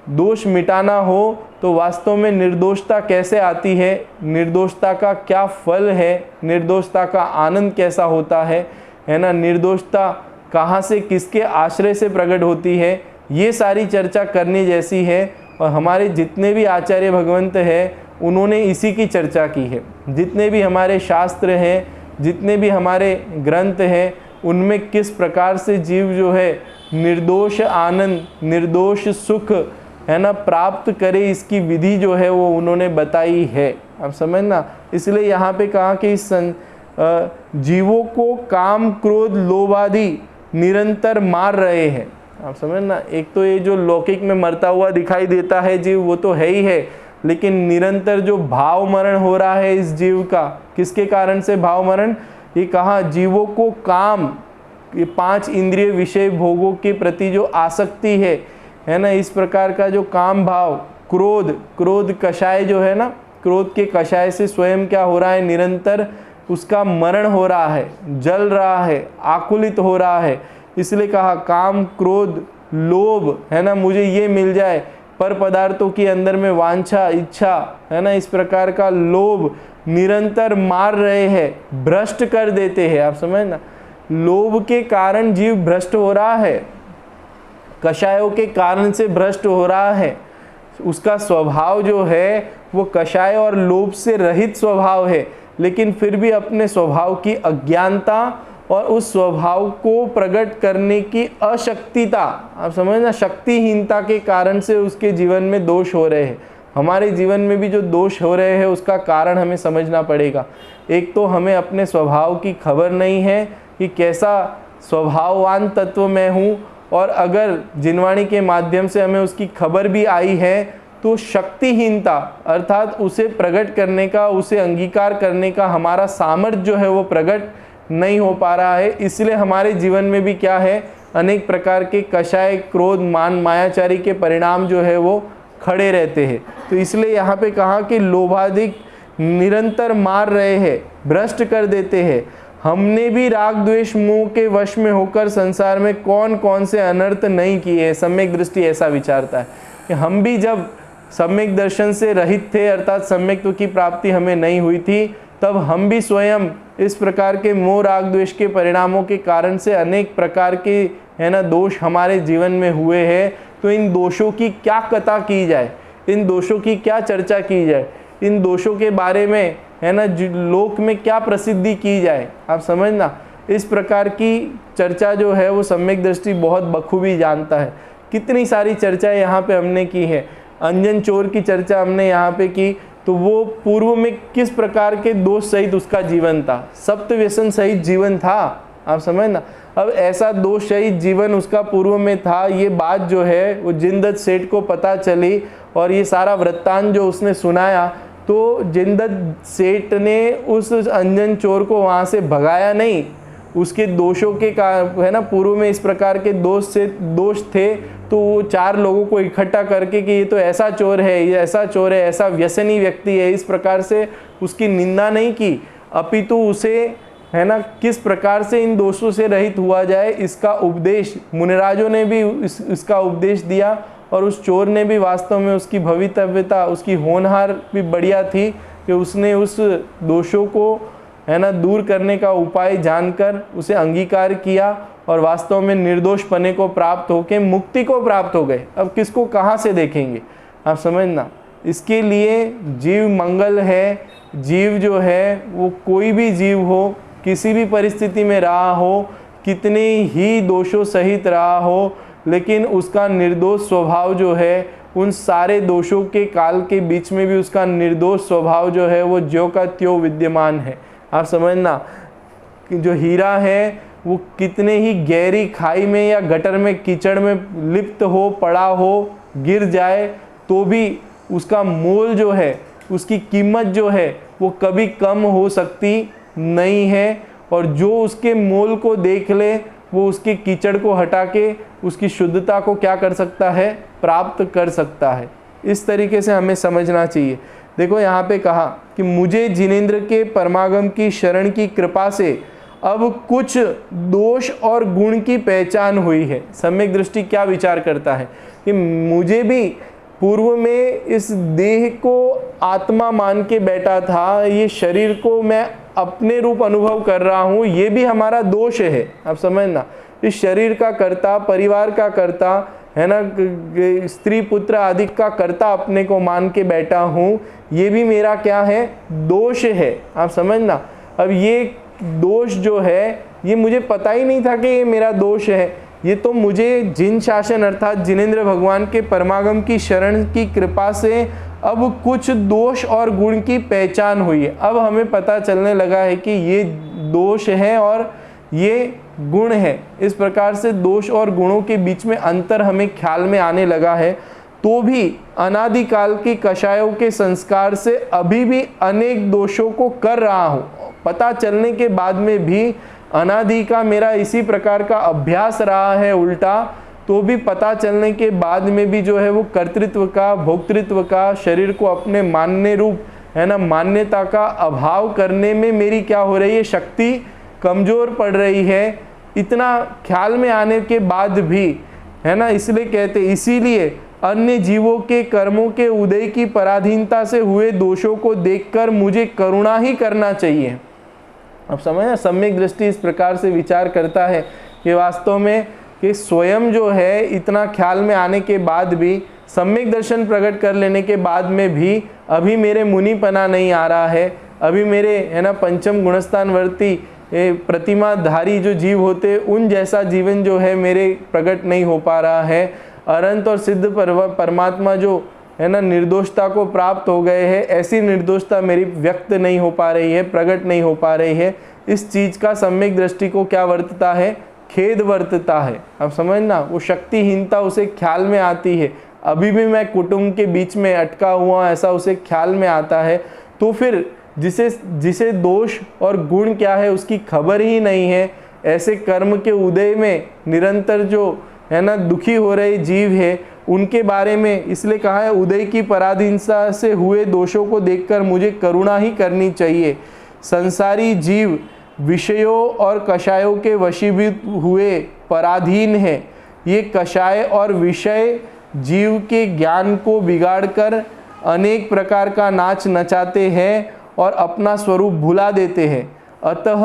दोष मिटाना हो तो वास्तव में निर्दोषता कैसे आती है, निर्दोषता का क्या फल है, निर्दोषता का आनंद कैसा होता है ना, निर्दोषता कहाँ से किसके आश्रय से प्रकट होती है, ये सारी चर्चा करनी जैसी है। और हमारे जितने भी आचार्य भगवंत हैं उन्होंने इसी की चर्चा की है। जितने भी हमारे शास्त्र हैं, जितने भी हमारे ग्रंथ हैं, उनमें किस प्रकार से जीव जो है निर्दोष आनंद, निर्दोष सुख है ना प्राप्त करे, इसकी विधि जो है वो उन्होंने बताई है। आप समझना, इसलिए यहाँ पे कहा कि जीवों को काम क्रोध लोभ आदि निरंतर मार रहे हैं। आप समझना, एक तो ये जो लौकिक में मरता हुआ दिखाई देता है जीव, वो तो है ही है, लेकिन निरंतर जो भाव मरण हो रहा है इस जीव का, किसके कारण से भाव मरण, ये कहा जीवों को काम, ये 5 इंद्रिय विषय भोगों के प्रति जो आसक्ति है ना, इस प्रकार का जो काम भाव, क्रोध कषाय जो है ना, क्रोध के कषाय से स्वयं क्या हो रहा है, निरंतर उसका मरण हो रहा है, जल रहा है, आकुलित हो रहा है। इसलिए कहा काम, क्रोध, लोभ है ना, मुझे ये मिल जाए, पर पदार्थों की अंदर में वांछा, इच्छा है ना, इस प्रकार का लोभ निरंतर मार रहे हैं, भ्रष्ट कर देते हैं। आप समझना, लोभ के कारण जीव भ्रष्ट हो रहा है, कषायों के कारण से भ्रष्ट हो रहा है। उसका स्वभाव जो है वो कषाय और लोभ से रहित स्वभाव है, लेकिन फिर भी अपने स्वभाव की अज्ञानता और उस स्वभाव को प्रकट करने की अशक्तिता, आप समझना, शक्तिहीनता के कारण से उसके जीवन में दोष हो रहे हैं। हमारे जीवन में भी जो दोष हो रहे हैं उसका कारण हमें समझना पड़ेगा। एक तो हमें अपने स्वभाव की खबर नहीं है कि कैसा स्वभाववान तत्व मैं हूँ, और अगर जिनवाणी के माध्यम से हमें उसकी खबर भी आई है तो शक्तिहीनता अर्थात उसे प्रकट करने का, उसे अंगीकार करने का हमारा सामर्थ्य जो है वो प्रकट नहीं हो पा रहा है। इसलिए हमारे जीवन में भी क्या है, अनेक प्रकार के कषाय, क्रोध, मान, मायाचारी के परिणाम जो है वो खड़े रहते हैं। तो इसलिए यहाँ पे कहा कि लोभाधिक निरंतर मार रहे हैं, भ्रष्ट कर देते हैं। हमने भी राग द्वेष मोह के वश में होकर संसार में कौन कौन से अनर्थ नहीं किए। सम्यक दृष्टि ऐसा विचारता है कि हम भी जब सम्यक दर्शन से रहित थे, अर्थात सम्यक्त्व की प्राप्ति हमें नहीं हुई थी, तब हम भी स्वयं इस प्रकार के मोह राग द्वेष के परिणामों के कारण से अनेक प्रकार के है ना दोष हमारे जीवन में हुए हैं। तो इन दोषों की क्या कथा की जाए, इन दोषों की क्या चर्चा की जाए, इन दोषों के बारे में है ना लोक में क्या प्रसिद्धि की जाए। आप समझना, इस प्रकार की चर्चा जो है वो सम्यक दृष्टि बहुत बखूबी जानता है। कितनी सारी चर्चा यहाँ पे हमने की है। अंजन चोर की चर्चा हमने यहाँ पे की, तो वो पूर्व में किस प्रकार के दोष सहित उसका जीवन था, सप्त व्यसन सहित जीवन था। आप समझना, अब ऐसा दोष सहित जीवन उसका पूर्व में था, ये बात जो है वो जिनदत्त सेठ को पता चली और ये सारा वृत्तांत जो उसने सुनाया, तो जिनदत्त सेठ ने उस अंजन चोर को वहाँ से भगाया नहीं। उसके दोषों के कारण है ना, पूर्व में इस प्रकार के दोष थे, तो वो 4 लोगों को इकट्ठा करके कि ये तो ऐसा चोर है, ये ऐसा चोर है, ऐसा व्यसनी व्यक्ति है, इस प्रकार से उसकी निंदा नहीं की, अपितु उसे है ना किस प्रकार से इन दोषों से रहित हुआ जाए इसका उपदेश मुनिराजों ने भी इसका उपदेश दिया। और उस चोर ने भी वास्तव में उसकी भवितव्यता, उसकी होनहार भी बढ़िया थी कि उसने उस दोषों को है ना दूर करने का उपाय जानकर उसे अंगीकार किया और वास्तव में निर्दोष पने को प्राप्त होके मुक्ति को प्राप्त हो गए। अब किसको कहाँ से देखेंगे, आप समझना। इसके लिए जीव मंगल है। जीव जो है वो कोई भी जीव हो, किसी भी परिस्थिति में रहा हो, कितने ही दोषों सहित रहा हो, लेकिन उसका निर्दोष स्वभाव जो है, उन सारे दोषों के काल के बीच में भी उसका निर्दोष स्वभाव जो है वो ज्यों का त्यों विद्यमान है। आप समझना, जो हीरा है वो कितने ही गहरी खाई में या गटर में कीचड़ में लिप्त हो, पड़ा हो, गिर जाए, तो भी उसका मोल जो है, उसकी कीमत जो है वो कभी कम हो सकती नहीं है। और जो उसके मोल को देख ले, वो उसके कीचड़ को हटा के उसकी शुद्धता को क्या कर सकता है, प्राप्त कर सकता है। इस तरीके से हमें समझना चाहिए। देखो यहाँ पे कहा कि मुझे जिनेंद्र के परमागम की शरण की कृपा से अब कुछ दोष और गुण की पहचान हुई है। सम्यक दृष्टि क्या विचार करता है कि मुझे भी पूर्व में इस देह को आत्मा मान के बैठा था, ये शरीर को मैं अपने रूप अनुभव कर रहा हूँ, ये भी हमारा दोष है। आप समझना, इस शरीर का कर्ता, परिवार का कर्ता है ना, स्त्री पुत्र आदि का कर्ता अपने को मान के बैठा हूँ, ये भी मेरा क्या है, दोष है। आप समझना, अब ये दोष जो है ये मुझे पता ही नहीं था कि ये मेरा दोष है। ये तो मुझे जिन शासन अर्थात जिनेंद्र भगवान के परमागम की शरण की कृपा से अब कुछ दोष और गुण की पहचान हुई है। अब हमें पता चलने लगा है कि ये दोष है और ये गुण है। इस प्रकार से दोष और गुणों के बीच में अंतर हमें ख्याल में आने लगा है। तो भी अनादिकाल के कषायों के संस्कार से अभी भी अनेक दोषों को कर रहा हूँ। पता चलने के बाद में भी अनादि का मेरा इसी प्रकार का अभ्यास रहा है उल्टा, तो भी पता चलने के बाद में भी जो है वो कर्तृत्व का, भोक्तृत्व का, शरीर को अपने मानने रूप है ना मान्यता का अभाव करने में मेरी क्या हो रही है, शक्ति कमजोर पड़ रही है। इतना ख्याल में आने के बाद भी है ना, इसलिए कहते, इसीलिए अन्य जीवों के कर्मों के उदय की पराधीनता से हुए दोषों को देखकर मुझे करुणा ही करना चाहिए। अब समझना, सम्यक दृष्टि इस प्रकार से विचार करता है कि वास्तव में कि स्वयं जो है इतना ख्याल में आने के बाद भी, सम्यक दर्शन प्रकट कर लेने के बाद में भी अभी मेरे मुनिपना नहीं आ रहा है, अभी मेरे है ना पंचम गुणस्थानवर्ती प्रतिमाधारी जो जीव होते उन जैसा जीवन जो है मेरे प्रकट नहीं हो पा रहा है। अनंत और सिद्ध परमात्मा जो है ना निर्दोषता को प्राप्त हो गए हैं, ऐसी निर्दोषता मेरी व्यक्त नहीं हो पा रही है, प्रकट नहीं हो पा रही है। इस चीज का सम्यक दृष्टि को क्या वर्तता है, खेद वर्तता है। अब समझना, वो शक्तिहीनता उसे ख्याल में आती है, अभी भी मैं कुटुंब के बीच में अटका हुआ, ऐसा उसे ख्याल में आता है। तो फिर जिसे दोष और गुण क्या है उसकी खबर ही नहीं है, ऐसे कर्म के उदय में निरंतर जो है ना दुखी हो रहे जीव है उनके बारे में इसलिए कहा है, उदय की पराधीनता से हुए दोषों को देखकर मुझे करुणा ही करनी चाहिए। संसारी जीव विषयों और कषायों के वशीभूत हुए पराधीन है। ये कषाय और विषय जीव के ज्ञान को बिगाड़कर अनेक प्रकार का नाच नचाते हैं और अपना स्वरूप भुला देते हैं। अतः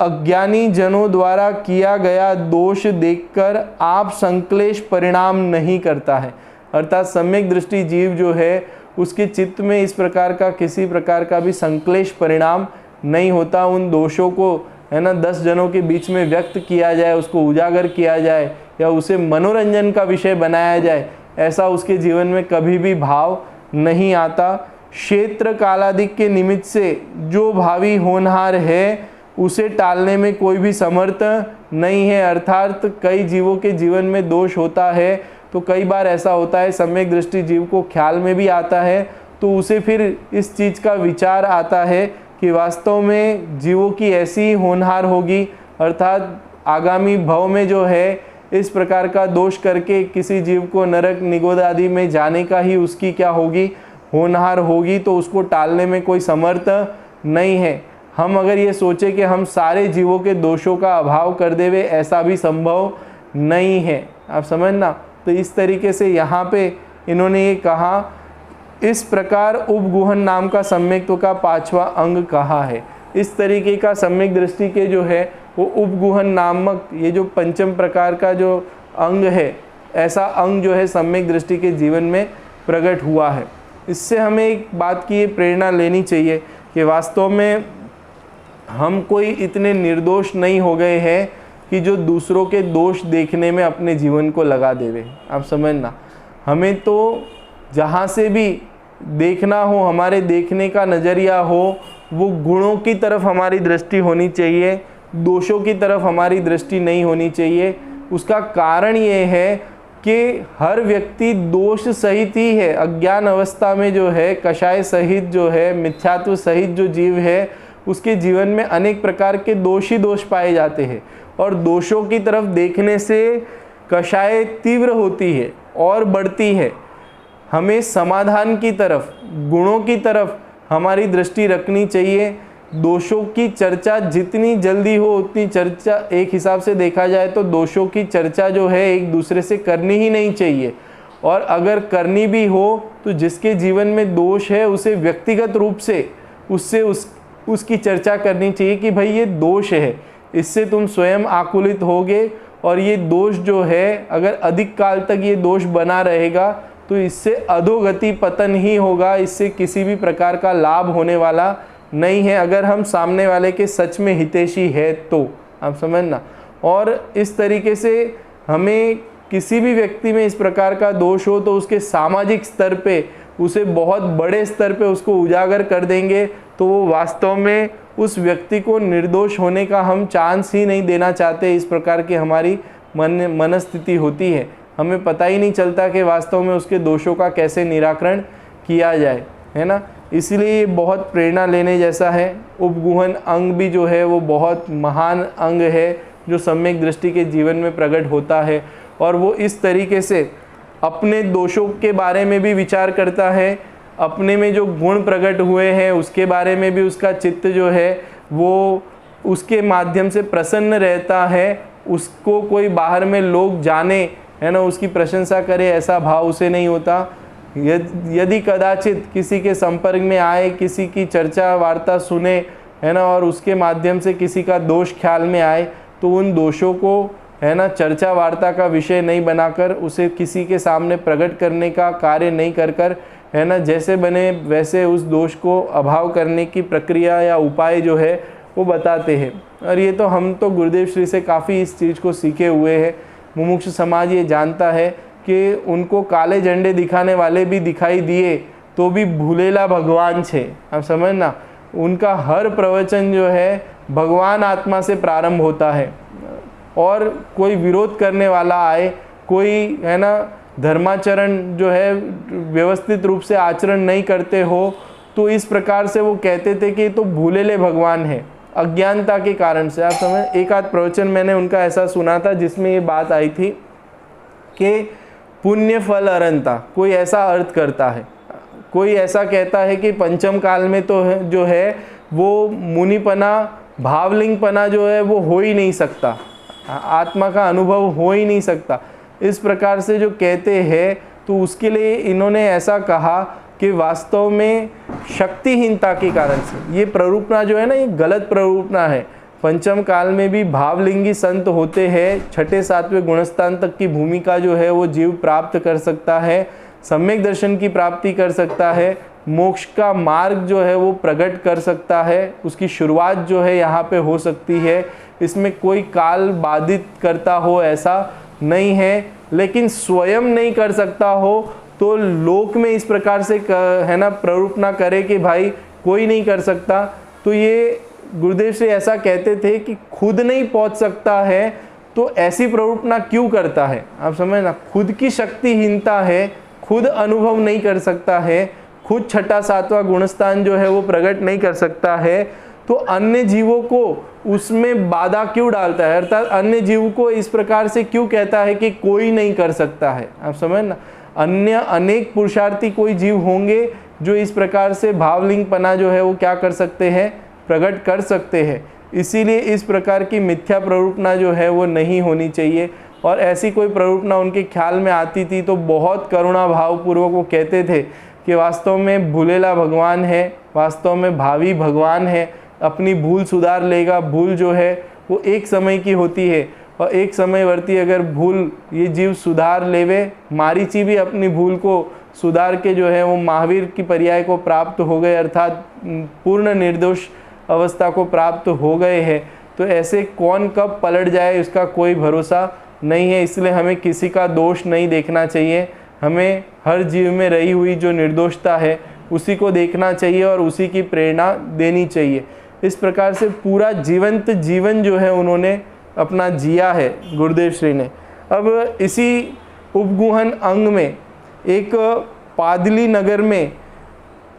अज्ञानी जनों द्वारा किया गया दोष देखकर आप संक्लेश परिणाम नहीं करता है। अर्थात सम्यक दृष्टि जीव जो है उसके चित्त में इस प्रकार का किसी प्रकार का भी संक्लेश परिणाम नहीं होता। उन दोषों को है ना 10 जनों के बीच में व्यक्त किया जाए, उसको उजागर किया जाए या उसे मनोरंजन का विषय बनाया जाए, ऐसा उसके जीवन में कभी भी भाव नहीं आता। क्षेत्र कालादिक के निमित्त से जो भावी होनहार है उसे टालने में कोई भी समर्थ नहीं है। अर्थात कई जीवों के जीवन में दोष होता है तो कई बार ऐसा होता है सम्यक दृष्टि जीव को ख्याल में भी आता है, तो उसे फिर इस चीज़ का विचार आता है कि वास्तव में जीवों की ऐसी ही होनहार होगी, अर्थात आगामी भव में जो है इस प्रकार का दोष करके किसी जीव को नरक निगोद आदि में जाने का ही उसकी क्या होगी, होनहार होगी। तो उसको टालने में कोई समर्थ नहीं है। हम अगर ये सोचे कि हम सारे जीवों के दोषों का अभाव कर देवे, ऐसा भी संभव नहीं है। आप समझना, तो इस तरीके से यहाँ पे इन्होंने ये कहा, इस प्रकार उपगुहन नाम का सम्यक्त्व का 5वां अंग कहा है। इस तरीके का सम्यक दृष्टि के जो है वो उपगुहन नामक ये जो पंचम प्रकार का जो अंग है, ऐसा अंग जो है सम्यक दृष्टि के जीवन में प्रकट हुआ है। इससे हमें एक बात की प्रेरणा लेनी चाहिए कि वास्तव में हम कोई इतने निर्दोष नहीं हो गए हैं कि जो दूसरों के दोष देखने में अपने जीवन को लगा देवे। आप समझना, हमें तो जहाँ से भी देखना हो, हमारे देखने का नज़रिया हो, वो गुणों की तरफ हमारी दृष्टि होनी चाहिए, दोषों की तरफ हमारी दृष्टि नहीं होनी चाहिए। उसका कारण ये है कि हर व्यक्ति दोष सहित ही है। अज्ञान अवस्था में जो है, कषाय सहित जो है, मिथ्यात्व सहित जो जीव है, उसके जीवन में अनेक प्रकार के दोष ही दोष पाए जाते हैं। और दोषों की तरफ देखने से कषाय तीव्र होती है और बढ़ती है। हमें समाधान की तरफ, गुणों की तरफ हमारी दृष्टि रखनी चाहिए। दोषों की चर्चा जितनी जल्दी हो उतनी चर्चा, एक हिसाब से देखा जाए तो दोषों की चर्चा जो है एक दूसरे से करनी ही नहीं चाहिए। और अगर करनी भी हो तो जिसके जीवन में दोष है उसे व्यक्तिगत रूप से उसकी चर्चा करनी चाहिए कि भाई ये दोष है, इससे तुम स्वयं आकुलित होगे और ये दोष जो है अगर अधिक काल तक ये दोष बना रहेगा तो इससे अधोगति पतन ही होगा, इससे किसी भी प्रकार का लाभ होने वाला नहीं है। अगर हम सामने वाले के सच में हितैषी है तो आप समझना। और इस तरीके से हमें किसी भी व्यक्ति में इस प्रकार का दोष हो तो उसके सामाजिक स्तर पे, उसे बहुत बड़े स्तर पे उसको उजागर कर देंगे तो वो वास्तव में उस व्यक्ति को निर्दोष होने का हम चांस ही नहीं देना चाहते। इस प्रकार की हमारी मनस्थिति होती है। हमें पता ही नहीं चलता कि वास्तव में उसके दोषों का कैसे निराकरण किया जाए, है ना। इसलिए ये बहुत प्रेरणा लेने जैसा है। उपगुहन अंग भी जो है वो बहुत महान अंग है जो सम्यक दृष्टि के जीवन में प्रकट होता है, और वो इस तरीके से अपने दोषों के बारे में भी विचार करता है, अपने में जो गुण प्रकट हुए हैं उसके बारे में भी उसका चित्त जो है वो उसके माध्यम से प्रसन्न रहता है। उसको कोई बाहर में लोग जाने, है ना, उसकी प्रशंसा करे, ऐसा भाव उसे नहीं होता। यदि कदाचित किसी के संपर्क में आए, किसी की चर्चा वार्ता सुने, है ना, और उसके माध्यम से किसी का दोष ख्याल में आए, तो उन दोषों को, है ना, चर्चा वार्ता का विषय नहीं बनाकर उसे किसी के सामने प्रकट करने का कार्य नहीं कर, है ना, जैसे बने वैसे उस दोष को अभाव करने की प्रक्रिया या उपाय जो है वो बताते हैं। और ये तो हम तो गुरुदेव श्री से काफ़ी इस चीज़ को सीखे हुए हैं। मुमुक्षु समाज ये जानता है कि उनको काले झंडे दिखाने वाले भी दिखाई दिए तो भी भूलेला भगवान छे। आप समझना, उनका हर प्रवचन जो है भगवान आत्मा से प्रारंभ होता है, और कोई विरोध करने वाला आए, कोई, है ना, धर्माचरण जो है व्यवस्थित रूप से आचरण नहीं करते हो, तो इस प्रकार से वो कहते थे कि तो भूलेले भगवान है, अज्ञानता के कारण से। आप समझ, एक आध प्रवचन मैंने उनका ऐसा सुना था जिसमें ये बात आई थी कि पुण्य फल अरंता, कोई ऐसा अर्थ करता है, कोई ऐसा कहता है कि पंचम काल में तो है जो है वो मुनिपना, भावलिंगपना जो है वो हो ही नहीं सकता, आत्मा का अनुभव हो ही नहीं सकता। इस प्रकार से जो कहते हैं, तो उसके लिए इन्होंने ऐसा कहा कि वास्तव में शक्तिहीनता के कारण से ये प्ररूपना जो है ना, ये गलत प्ररूपना है। पंचम काल में भी भावलिंगी संत होते हैं, छठे सातवें गुणस्थान तक की भूमिका जो है वो जीव प्राप्त कर सकता है, सम्यक दर्शन की प्राप्ति कर सकता है, मोक्ष का मार्ग जो है वो प्रकट कर सकता है, उसकी शुरुआत जो है यहाँ पे हो सकती है। इसमें कोई काल बाधित करता हो ऐसा नहीं है, लेकिन स्वयं नहीं कर सकता हो तो लोक में इस प्रकार से है ना प्ररूपना करे कि भाई कोई नहीं कर सकता। तो ये गुरुदेव से ऐसा कहते थे कि खुद नहीं पहुंच सकता है तो ऐसी प्ररूपना क्यों करता है। आप समझना, खुद की शक्तिहीनता है, खुद अनुभव नहीं कर सकता है, खुद छठा सातवां गुणस्थान जो है वो प्रकट नहीं कर सकता है, तो अन्य जीवों को उसमें बाधा क्यों डालता है, अर्थात अन्य जीवों को इस प्रकार से क्यों कहता है कि कोई नहीं कर सकता है। आप समझ ना, अन्य अनेक पुरुषार्थी कोई जीव होंगे जो इस प्रकार से भावलिंगपना जो है वो क्या कर सकते हैं, प्रकट कर सकते हैं। इसीलिए इस प्रकार की मिथ्या प्ररूपना जो है वो नहीं होनी चाहिए, और ऐसी कोई प्ररूपना उनके ख्याल में आती थी तो बहुत करुणा भावपूर्वक वो कहते थे कि वास्तव में भूलेला भगवान है, वास्तव में भावी भगवान है, अपनी भूल सुधार लेगा। भूल जो है वो एक समय की होती है, और एक समयवर्ती अगर भूल ये जीव सुधार लेवे, मारीची भी अपनी भूल को सुधार के जो है वो महावीर की पर्याय को प्राप्त हो गए, अर्थात पूर्ण निर्दोष अवस्था को प्राप्त हो गए हैं। तो ऐसे कौन कब पलट जाए इसका कोई भरोसा नहीं है, इसलिए हमें किसी का दोष नहीं देखना चाहिए। हमें हर जीव में रही हुई जो निर्दोषता है उसी को देखना चाहिए और उसी की प्रेरणा देनी चाहिए। इस प्रकार से पूरा जीवंत जीवन जो है उन्होंने अपना जिया है गुरुदेव श्री ने। अब इसी उपगुहन अंग में एक पादली नगर में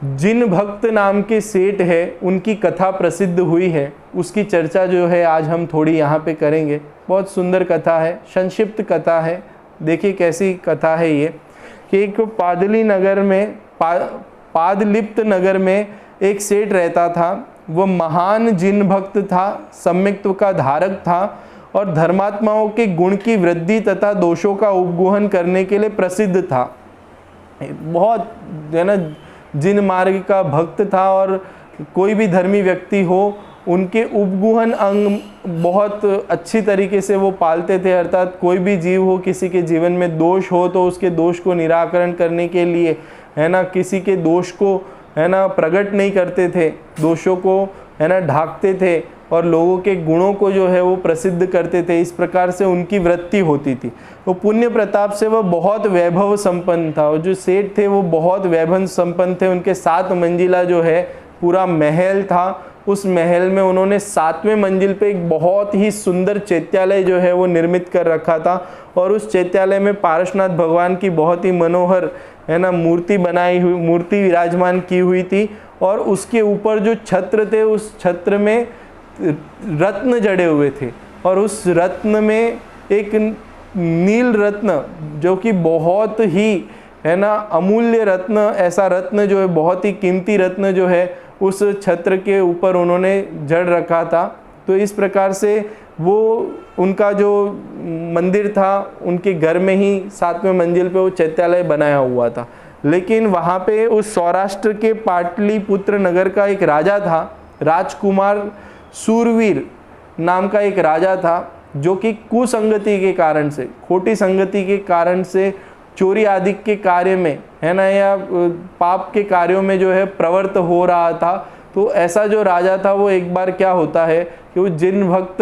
जिन भक्त नाम के सेठ है, उनकी कथा प्रसिद्ध हुई है, उसकी चर्चा जो है आज हम थोड़ी यहाँ पे करेंगे। बहुत सुंदर कथा है, संक्षिप्त कथा है। देखिए कैसी कथा है ये, कि एक पादली नगर में पादलिप्त नगर में एक सेठ रहता था। वह महान जिन भक्त था, सम्यक्त्व का धारक था, और धर्मात्माओं के गुण की वृद्धि तथा दोषों का उपगुहन करने के लिए प्रसिद्ध था। बहुत है ना जिन मार्ग का भक्त था, और कोई भी धर्मी व्यक्ति हो उनके उपगुहन अंग बहुत अच्छी तरीके से वो पालते थे। अर्थात कोई भी जीव हो, किसी के जीवन में दोष हो तो उसके दोष को निराकरण करने के लिए, है ना, किसी के दोष को, है ना, प्रकट नहीं करते थे, दोषों को, है ना, ढांकते थे, और लोगों के गुणों को जो है वो प्रसिद्ध करते थे। इस प्रकार से उनकी वृत्ति होती थी। वो पुण्य प्रताप से वह बहुत वैभव संपन्न था। और जो सेठ थे वो बहुत वैभव संपन्न थे। उनके 7 मंजिला जो है पूरा महल था, उस महल में उन्होंने 7वें मंजिल पे एक बहुत ही सुंदर चैत्यालय जो है वो निर्मित कर रखा था। और उस चैत्यालय में पारसनाथ भगवान की बहुत ही मनोहर है ना मूर्ति विराजमान की हुई थी। और उसके ऊपर जो छत्र थे, उस छत्र में रत्न जड़े हुए थे। और उस रत्न में एक नील रत्न, जो कि बहुत ही है ना अमूल्य रत्न, ऐसा रत्न जो है बहुत ही कीमती रत्न जो है उस छत्र के ऊपर उन्होंने जड़ रखा था। तो इस प्रकार से वो उनका जो मंदिर था, उनके घर में ही 7वें मंजिल पे वो चैत्यालय बनाया हुआ था। लेकिन वहाँ पे उस सौराष्ट्र के पाटलिपुत्र नगर का एक राजा था, राजकुमार सूरवीर नाम का एक राजा था, जो कि कुसंगति के कारण से, खोटी संगति के कारण से चोरी आदि के कार्य में है ना, या पाप के कार्यों में जो है प्रवृत्त हो रहा था। तो ऐसा जो राजा था वो एक बार क्या होता है कि वो जिन भक्त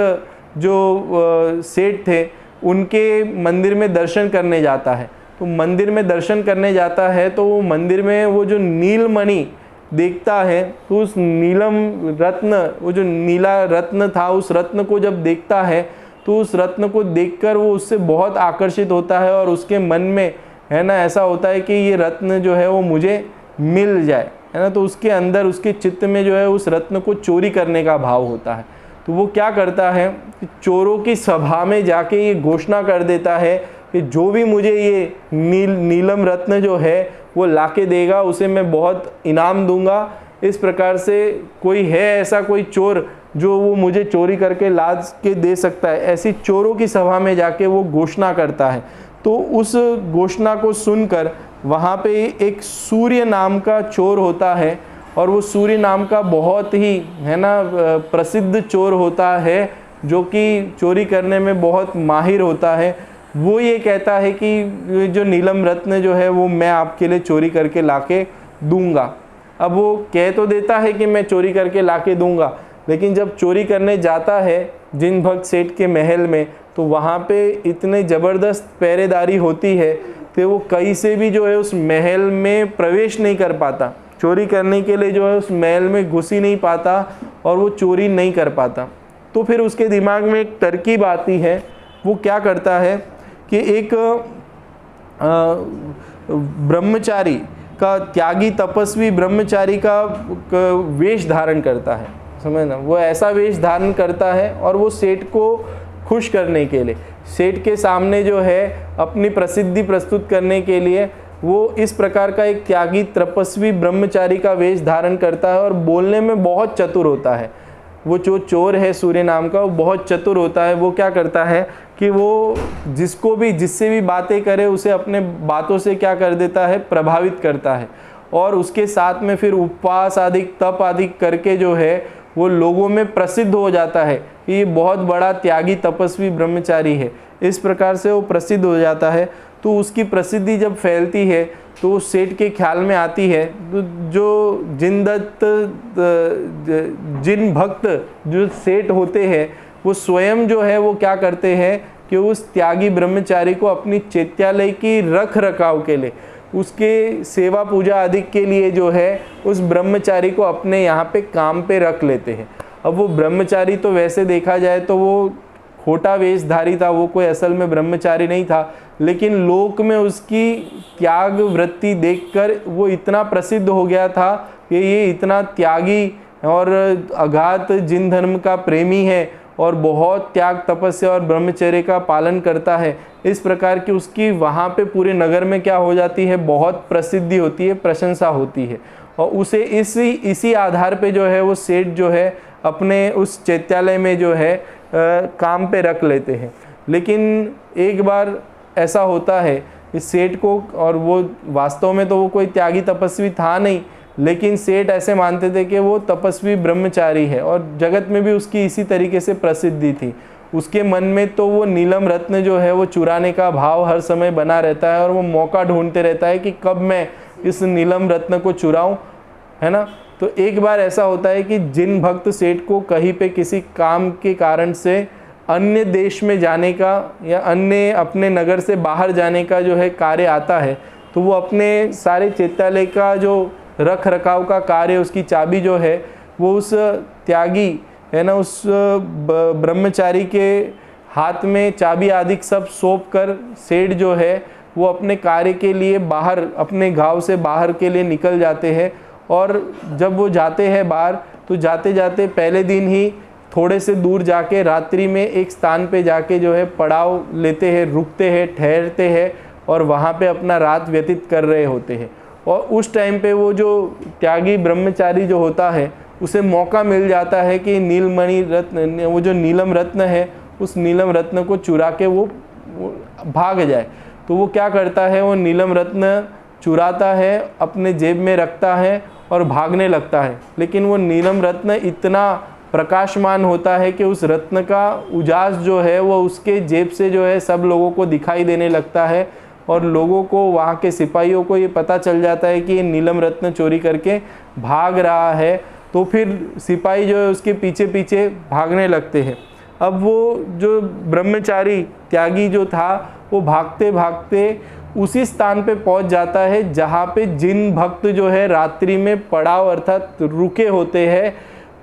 जो सेठ थे उनके मंदिर में दर्शन करने जाता है। तो मंदिर में दर्शन करने जाता है तो वो मंदिर में वो जो नीलमणि देखता है, तो उस नीलम रत्न, वो जो नीला रत्न था, उस रत्न को जब देखता है तो उस रत्न को देखकर वो उससे बहुत आकर्षित होता है। और उसके मन में है ना ऐसा होता है कि ये रत्न जो है वो मुझे मिल जाए, है ना। तो उसके अंदर, उसके चित्त में जो है उस रत्न को चोरी करने का भाव होता है। तो वो क्या करता है कि चोरों की सभा में जाके ये घोषणा कर देता है कि जो भी मुझे ये नीलम रत्न जो है वो लाके देगा, उसे मैं बहुत इनाम दूंगा। इस प्रकार से कोई है ऐसा कोई चोर जो वो मुझे चोरी करके लाद के दे सकता है, ऐसी चोरों की सभा में जाके वो घोषणा करता है। तो उस घोषणा को सुनकर वहाँ पे एक सूर्य नाम का चोर होता है, और वो सूर्य नाम का बहुत ही है ना प्रसिद्ध चोर होता है, जो कि चोरी करने में बहुत माहिर होता है। वो ये कहता है कि जो नीलम रत्न जो है वो मैं आपके लिए चोरी करके लाके दूंगा। अब वो कह तो देता है कि मैं चोरी करके लाके दूंगा, लेकिन जब चोरी करने जाता है जिन भक्त सेठ के महल में, तो वहाँ पे इतने ज़बरदस्त पहरेदारी होती है कि वो कहीं से भी जो है उस महल में प्रवेश नहीं कर पाता। चोरी करने के लिए जो है उस महल में घुस ही नहीं पाता और वो चोरी नहीं कर पाता। तो फिर उसके दिमाग में एक तरकीब आती है। वो क्या करता है कि एक ब्रह्मचारी का, त्यागी तपस्वी ब्रह्मचारी का वेश धारण करता है, समझना। वो ऐसा वेश धारण करता है और वो सेठ को खुश करने के लिए, सेठ के सामने जो है अपनी प्रसिद्धि प्रस्तुत करने के लिए वो इस प्रकार का एक त्यागी तपस्वी ब्रह्मचारी का वेश धारण करता है। और बोलने में बहुत चतुर होता है। वो जो चोर है सूर्य नाम का, वो बहुत चतुर होता है। वो क्या करता है कि वो जिससे भी बातें करे उसे अपने बातों से क्या कर देता है, प्रभावित करता है। और उसके साथ में फिर उपवास आदि, तप आदि करके जो है वो लोगों में प्रसिद्ध हो जाता है कि ये बहुत बड़ा त्यागी तपस्वी ब्रह्मचारी है। इस प्रकार से वो प्रसिद्ध हो जाता है। तो उसकी प्रसिद्धि जब फैलती है तो सेठ के ख्याल में आती है, तो जो जिन भक्त जो सेठ होते हैं वो स्वयं जो है वो क्या करते हैं कि उस त्यागी ब्रह्मचारी को अपनी चैत्यालय की रख रखाव के लिए, उसके सेवा पूजा आदि के लिए जो है उस ब्रह्मचारी को अपने यहाँ पे काम पे रख लेते हैं। अब वो ब्रह्मचारी तो वैसे देखा जाए तो वो खोटा वेशधारी था, वो कोई असल में ब्रह्मचारी नहीं था, लेकिन लोक में उसकी त्याग वृत्ति देखकर वो इतना प्रसिद्ध हो गया था कि ये इतना त्यागी और अगाध जिन धर्म का प्रेमी है और बहुत त्याग तपस्या और ब्रह्मचर्य का पालन करता है। इस प्रकार की उसकी वहाँ पे पूरे नगर में क्या हो जाती है, बहुत प्रसिद्धि होती है, प्रशंसा होती है। और उसे इसी आधार पे जो है वो सेठ जो है अपने उस चैत्यालय में जो है काम पे रख लेते हैं। लेकिन एक बार ऐसा होता है इस सेठ को, और वो वास्तव में तो वो कोई त्यागी तपस्वी था नहीं, लेकिन सेठ ऐसे मानते थे कि वो तपस्वी ब्रह्मचारी है और जगत में भी उसकी इसी तरीके से प्रसिद्धि थी। उसके मन में तो वो नीलम रत्न जो है वो चुराने का भाव हर समय बना रहता है और वो मौका ढूंढते रहता है कि कब मैं इस नीलम रत्न को चुराऊं, है ना। तो एक बार ऐसा होता है कि जिन भक्त सेठ को कहीं पे किसी काम के कारण से अन्य देश में जाने का या अन्य अपने नगर से बाहर जाने का जो है कार्य आता है, तो वो अपने सारे चैत्यालय का जो रख रखाव का कार्य, उसकी चाबी जो है वो उस त्यागी है ना, उस ब्रह्मचारी के हाथ में चाबी आदि सब सौंप कर सेठ जो है वो अपने कार्य के लिए बाहर, अपने गांव से बाहर के लिए निकल जाते हैं। और जब वो जाते हैं बाहर, तो जाते जाते पहले दिन ही थोड़े से दूर जाके रात्रि में एक स्थान पे जाके जो है पड़ाव लेते हैं, रुकते हैं, ठहरते हैं और वहाँ पे अपना रात व्यतीत कर रहे होते हैं। और उस टाइम पे वो जो त्यागी ब्रह्मचारी जो होता है उसे मौका मिल जाता है कि नीलमणि रत्न, वो जो नीलम रत्न है, उस नीलम रत्न को चुरा के वो भाग जाए। तो वो क्या करता है, वो नीलम रत्न चुराता है, अपने जेब में रखता है और भागने लगता है। लेकिन वो नीलम रत्न इतना प्रकाशमान होता है कि उस रत्न का उजास जो है वो उसके जेब से जो है सब लोगों को दिखाई देने लगता है। और लोगों को, वहाँ के सिपाहियों को ये पता चल जाता है कि ये नीलम रत्न चोरी करके भाग रहा है। तो फिर सिपाही जो है उसके पीछे पीछे भागने लगते हैं। अब वो जो ब्रह्मचारी त्यागी जो था वो भागते भागते उसी स्थान पे पहुंच जाता है जहाँ पे जिन भक्त जो है रात्रि में पड़ाव अर्थात रुके होते हैं,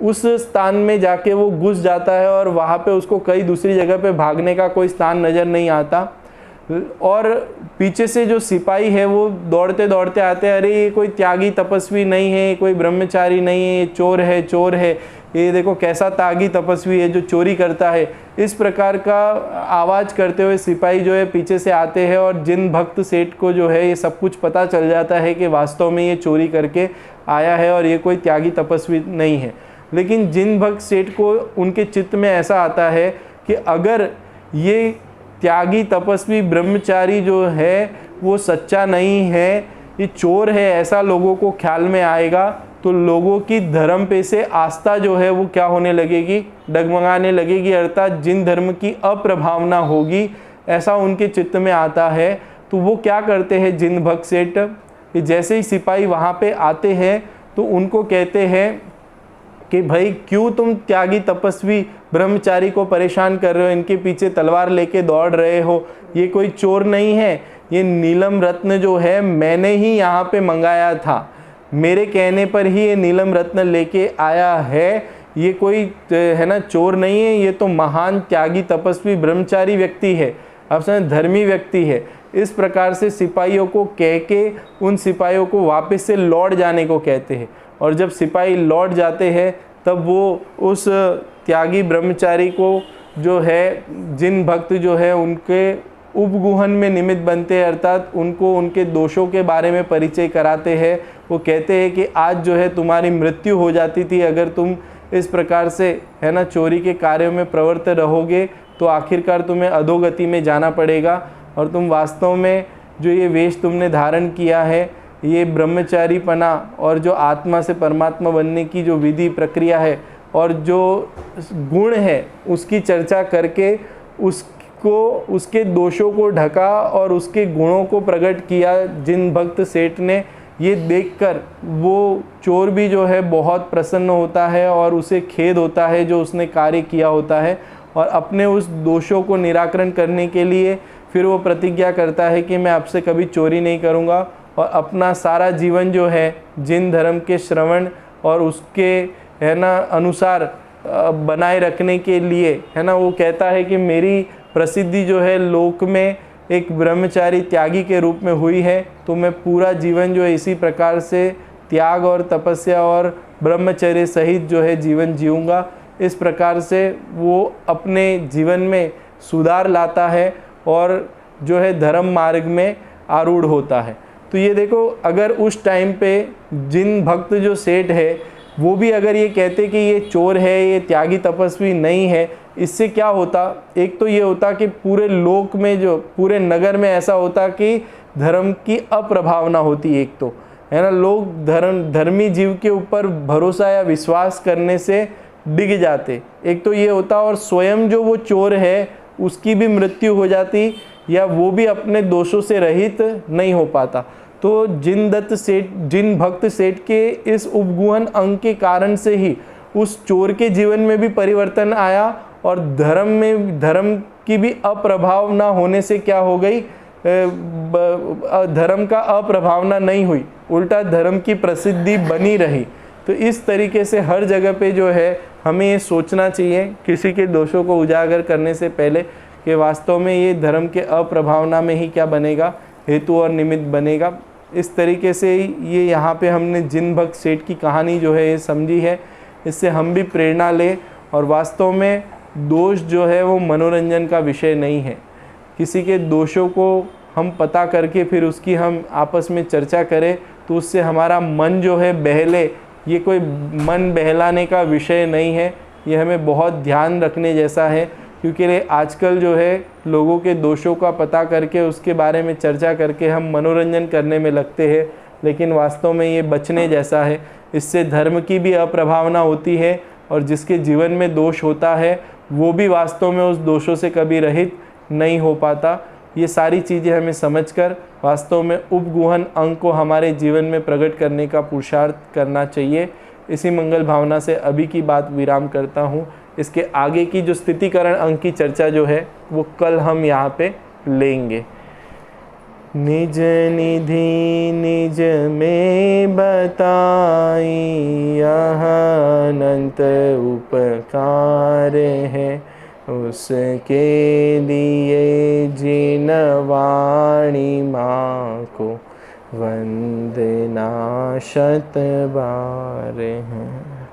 उस स्थान में जाके वो घुस जाता है और वहाँ पे उसको कई दूसरी जगह पे भागने का कोई स्थान नज़र नहीं आता। और पीछे से जो सिपाही है वो दौड़ते दौड़ते आते हैं, अरे ये कोई त्यागी तपस्वी नहीं है, कोई ब्रह्मचारी नहीं है, ये चोर है, चोर है, ये देखो कैसा त्यागी तपस्वी है जो चोरी करता है। इस प्रकार का आवाज़ करते हुए सिपाही जो है पीछे से आते हैं और जिन भक्त सेठ को जो है ये सब कुछ पता चल जाता है कि वास्तव में ये चोरी करके आया है और ये कोई त्यागी तपस्वी नहीं है। लेकिन जिन भक्त सेठ को उनके चित्त में ऐसा आता है कि अगर ये त्यागी तपस्वी ब्रह्मचारी जो है वो सच्चा नहीं है, ये चोर है, ऐसा लोगों को ख्याल में आएगा, तो लोगों की धर्म पे से आस्था जो है वो क्या होने लगेगी, डगमगाने लगेगी, अर्थात जिन धर्म की अप्रभावना होगी, ऐसा उनके चित्त में आता है। तो वो क्या करते हैं जिन भक्त सेठ, कि जैसे ही सिपाही वहाँ पे आते हैं तो उनको कहते हैं कि भाई क्यों तुम त्यागी तपस्वी ब्रह्मचारी को परेशान कर रहे हो, इनके पीछे तलवार लेके दौड़ रहे हो, ये कोई चोर नहीं है, ये नीलम रत्न जो है मैंने ही यहाँ पे मंगाया था, मेरे कहने पर ही ये नीलम रत्न लेके आया है, ये कोई है ना चोर नहीं है, ये तो महान त्यागी तपस्वी ब्रह्मचारी व्यक्ति है, अब समझ धर्मी व्यक्ति है। इस प्रकार से सिपाहियों को कह के उन सिपाहियों को वापस से लौट जाने को कहते हैं। और जब सिपाही लौट जाते हैं तब वो उस त्यागी ब्रह्मचारी को जो है, जिन भक्त जो है उनके उपगुहन में निमित्त बनते हैं, अर्थात उनको उनके दोषों के बारे में परिचय कराते हैं। वो कहते हैं कि आज जो है तुम्हारी मृत्यु हो जाती थी अगर तुम इस प्रकार से है ना चोरी के कार्यों में प्रवृत्त रहोगे, तो आखिरकार तुम्हें अधोगति में जाना पड़ेगा। और तुम वास्तव में जो ये वेश तुमने धारण किया है, ये ब्रह्मचारीपना और जो आत्मा से परमात्मा बनने की जो विधि प्रक्रिया है और जो गुण है उसकी चर्चा करके उसके दोषों को ढका और उसके गुणों को प्रकट किया जिन भक्त सेठ ने। ये देखकर वो चोर भी जो है बहुत प्रसन्न होता है और उसे खेद होता है जो उसने कार्य किया होता है, और अपने उस दोषों को निराकरण करने के लिए फिर वो प्रतिज्ञा करता है कि मैं आपसे कभी चोरी नहीं करूँगा, और अपना सारा जीवन जो है जिन धर्म के श्रवण और उसके है ना अनुसार बनाए रखने के लिए है ना, वो कहता है कि मेरी प्रसिद्धि जो है लोक में एक ब्रह्मचारी त्यागी के रूप में हुई है, तो मैं पूरा जीवन जो है इसी प्रकार से त्याग और तपस्या और ब्रह्मचर्य सहित जो है जीवन जीऊँगा। इस प्रकार से वो अपने जीवन में सुधार लाता है और जो है धर्म मार्ग में आरूढ़ होता है। तो ये देखो, अगर उस टाइम पे जिन भक्त जो सेठ है वो भी अगर ये कहते कि ये चोर है, ये त्यागी तपस्वी नहीं है, इससे क्या होता, एक तो ये होता कि पूरे लोक में जो पूरे नगर में ऐसा होता कि धर्म की अप्रभावना होती, एक तो है ना, लोग धर्मी जीव के ऊपर भरोसा या विश्वास करने से डिग जाते, एक तो ये होता, और स्वयं जो वो चोर है उसकी भी मृत्यु हो जाती या वो भी अपने दोषों से रहित नहीं हो पाता। तो जिन भक्त सेठ के इस उपगुहन अंग के कारण से ही उस चोर के जीवन में भी परिवर्तन आया, और धर्म की भी अप्रभावना होने से क्या हो गई, धर्म का अप्रभावना नहीं हुई, उल्टा धर्म की प्रसिद्धि बनी रही। तो इस तरीके से हर जगह पे जो है हमें ये सोचना चाहिए किसी के दोषों को उजागर करने से पहले कि वास्तव में ये धर्म के अप्रभावना में ही क्या बनेगा, हेतु और निमित्त बनेगा। इस तरीके से ये यहाँ पे हमने जिन भक्त सेठ की कहानी जो है ये समझी है, इससे हम भी प्रेरणा लें। और वास्तव में दोष जो है वो मनोरंजन का विषय नहीं है। किसी के दोषों को हम पता करके फिर उसकी हम आपस में चर्चा करें तो उससे हमारा मन जो है बहले, ये कोई मन बहलाने का विषय नहीं है। ये हमें बहुत ध्यान रखने जैसा है, क्योंकि आजकल जो है लोगों के दोषों का पता करके उसके बारे में चर्चा करके हम मनोरंजन करने में लगते हैं, लेकिन वास्तव में ये बचने जैसा है। इससे धर्म की भी अप्रभावना होती है और जिसके जीवन में दोष होता है वो भी वास्तव में उस दोषों से कभी रहित नहीं हो पाता। ये सारी चीज़ें हमें समझकर वास्तव में उपगुहन अंग को हमारे जीवन में प्रकट करने का पुरुषार्थ करना चाहिए। इसी मंगल भावना से अभी की बात विराम करता हूँ। इसके आगे की जो स्थितिकरण अंग की चर्चा जो है वो कल हम यहाँ पे लेंगे। निज निधि निज में बताई यह अनंत उपकार है, उसके लिए जिन वाणी माँ को वंदना शत बार है।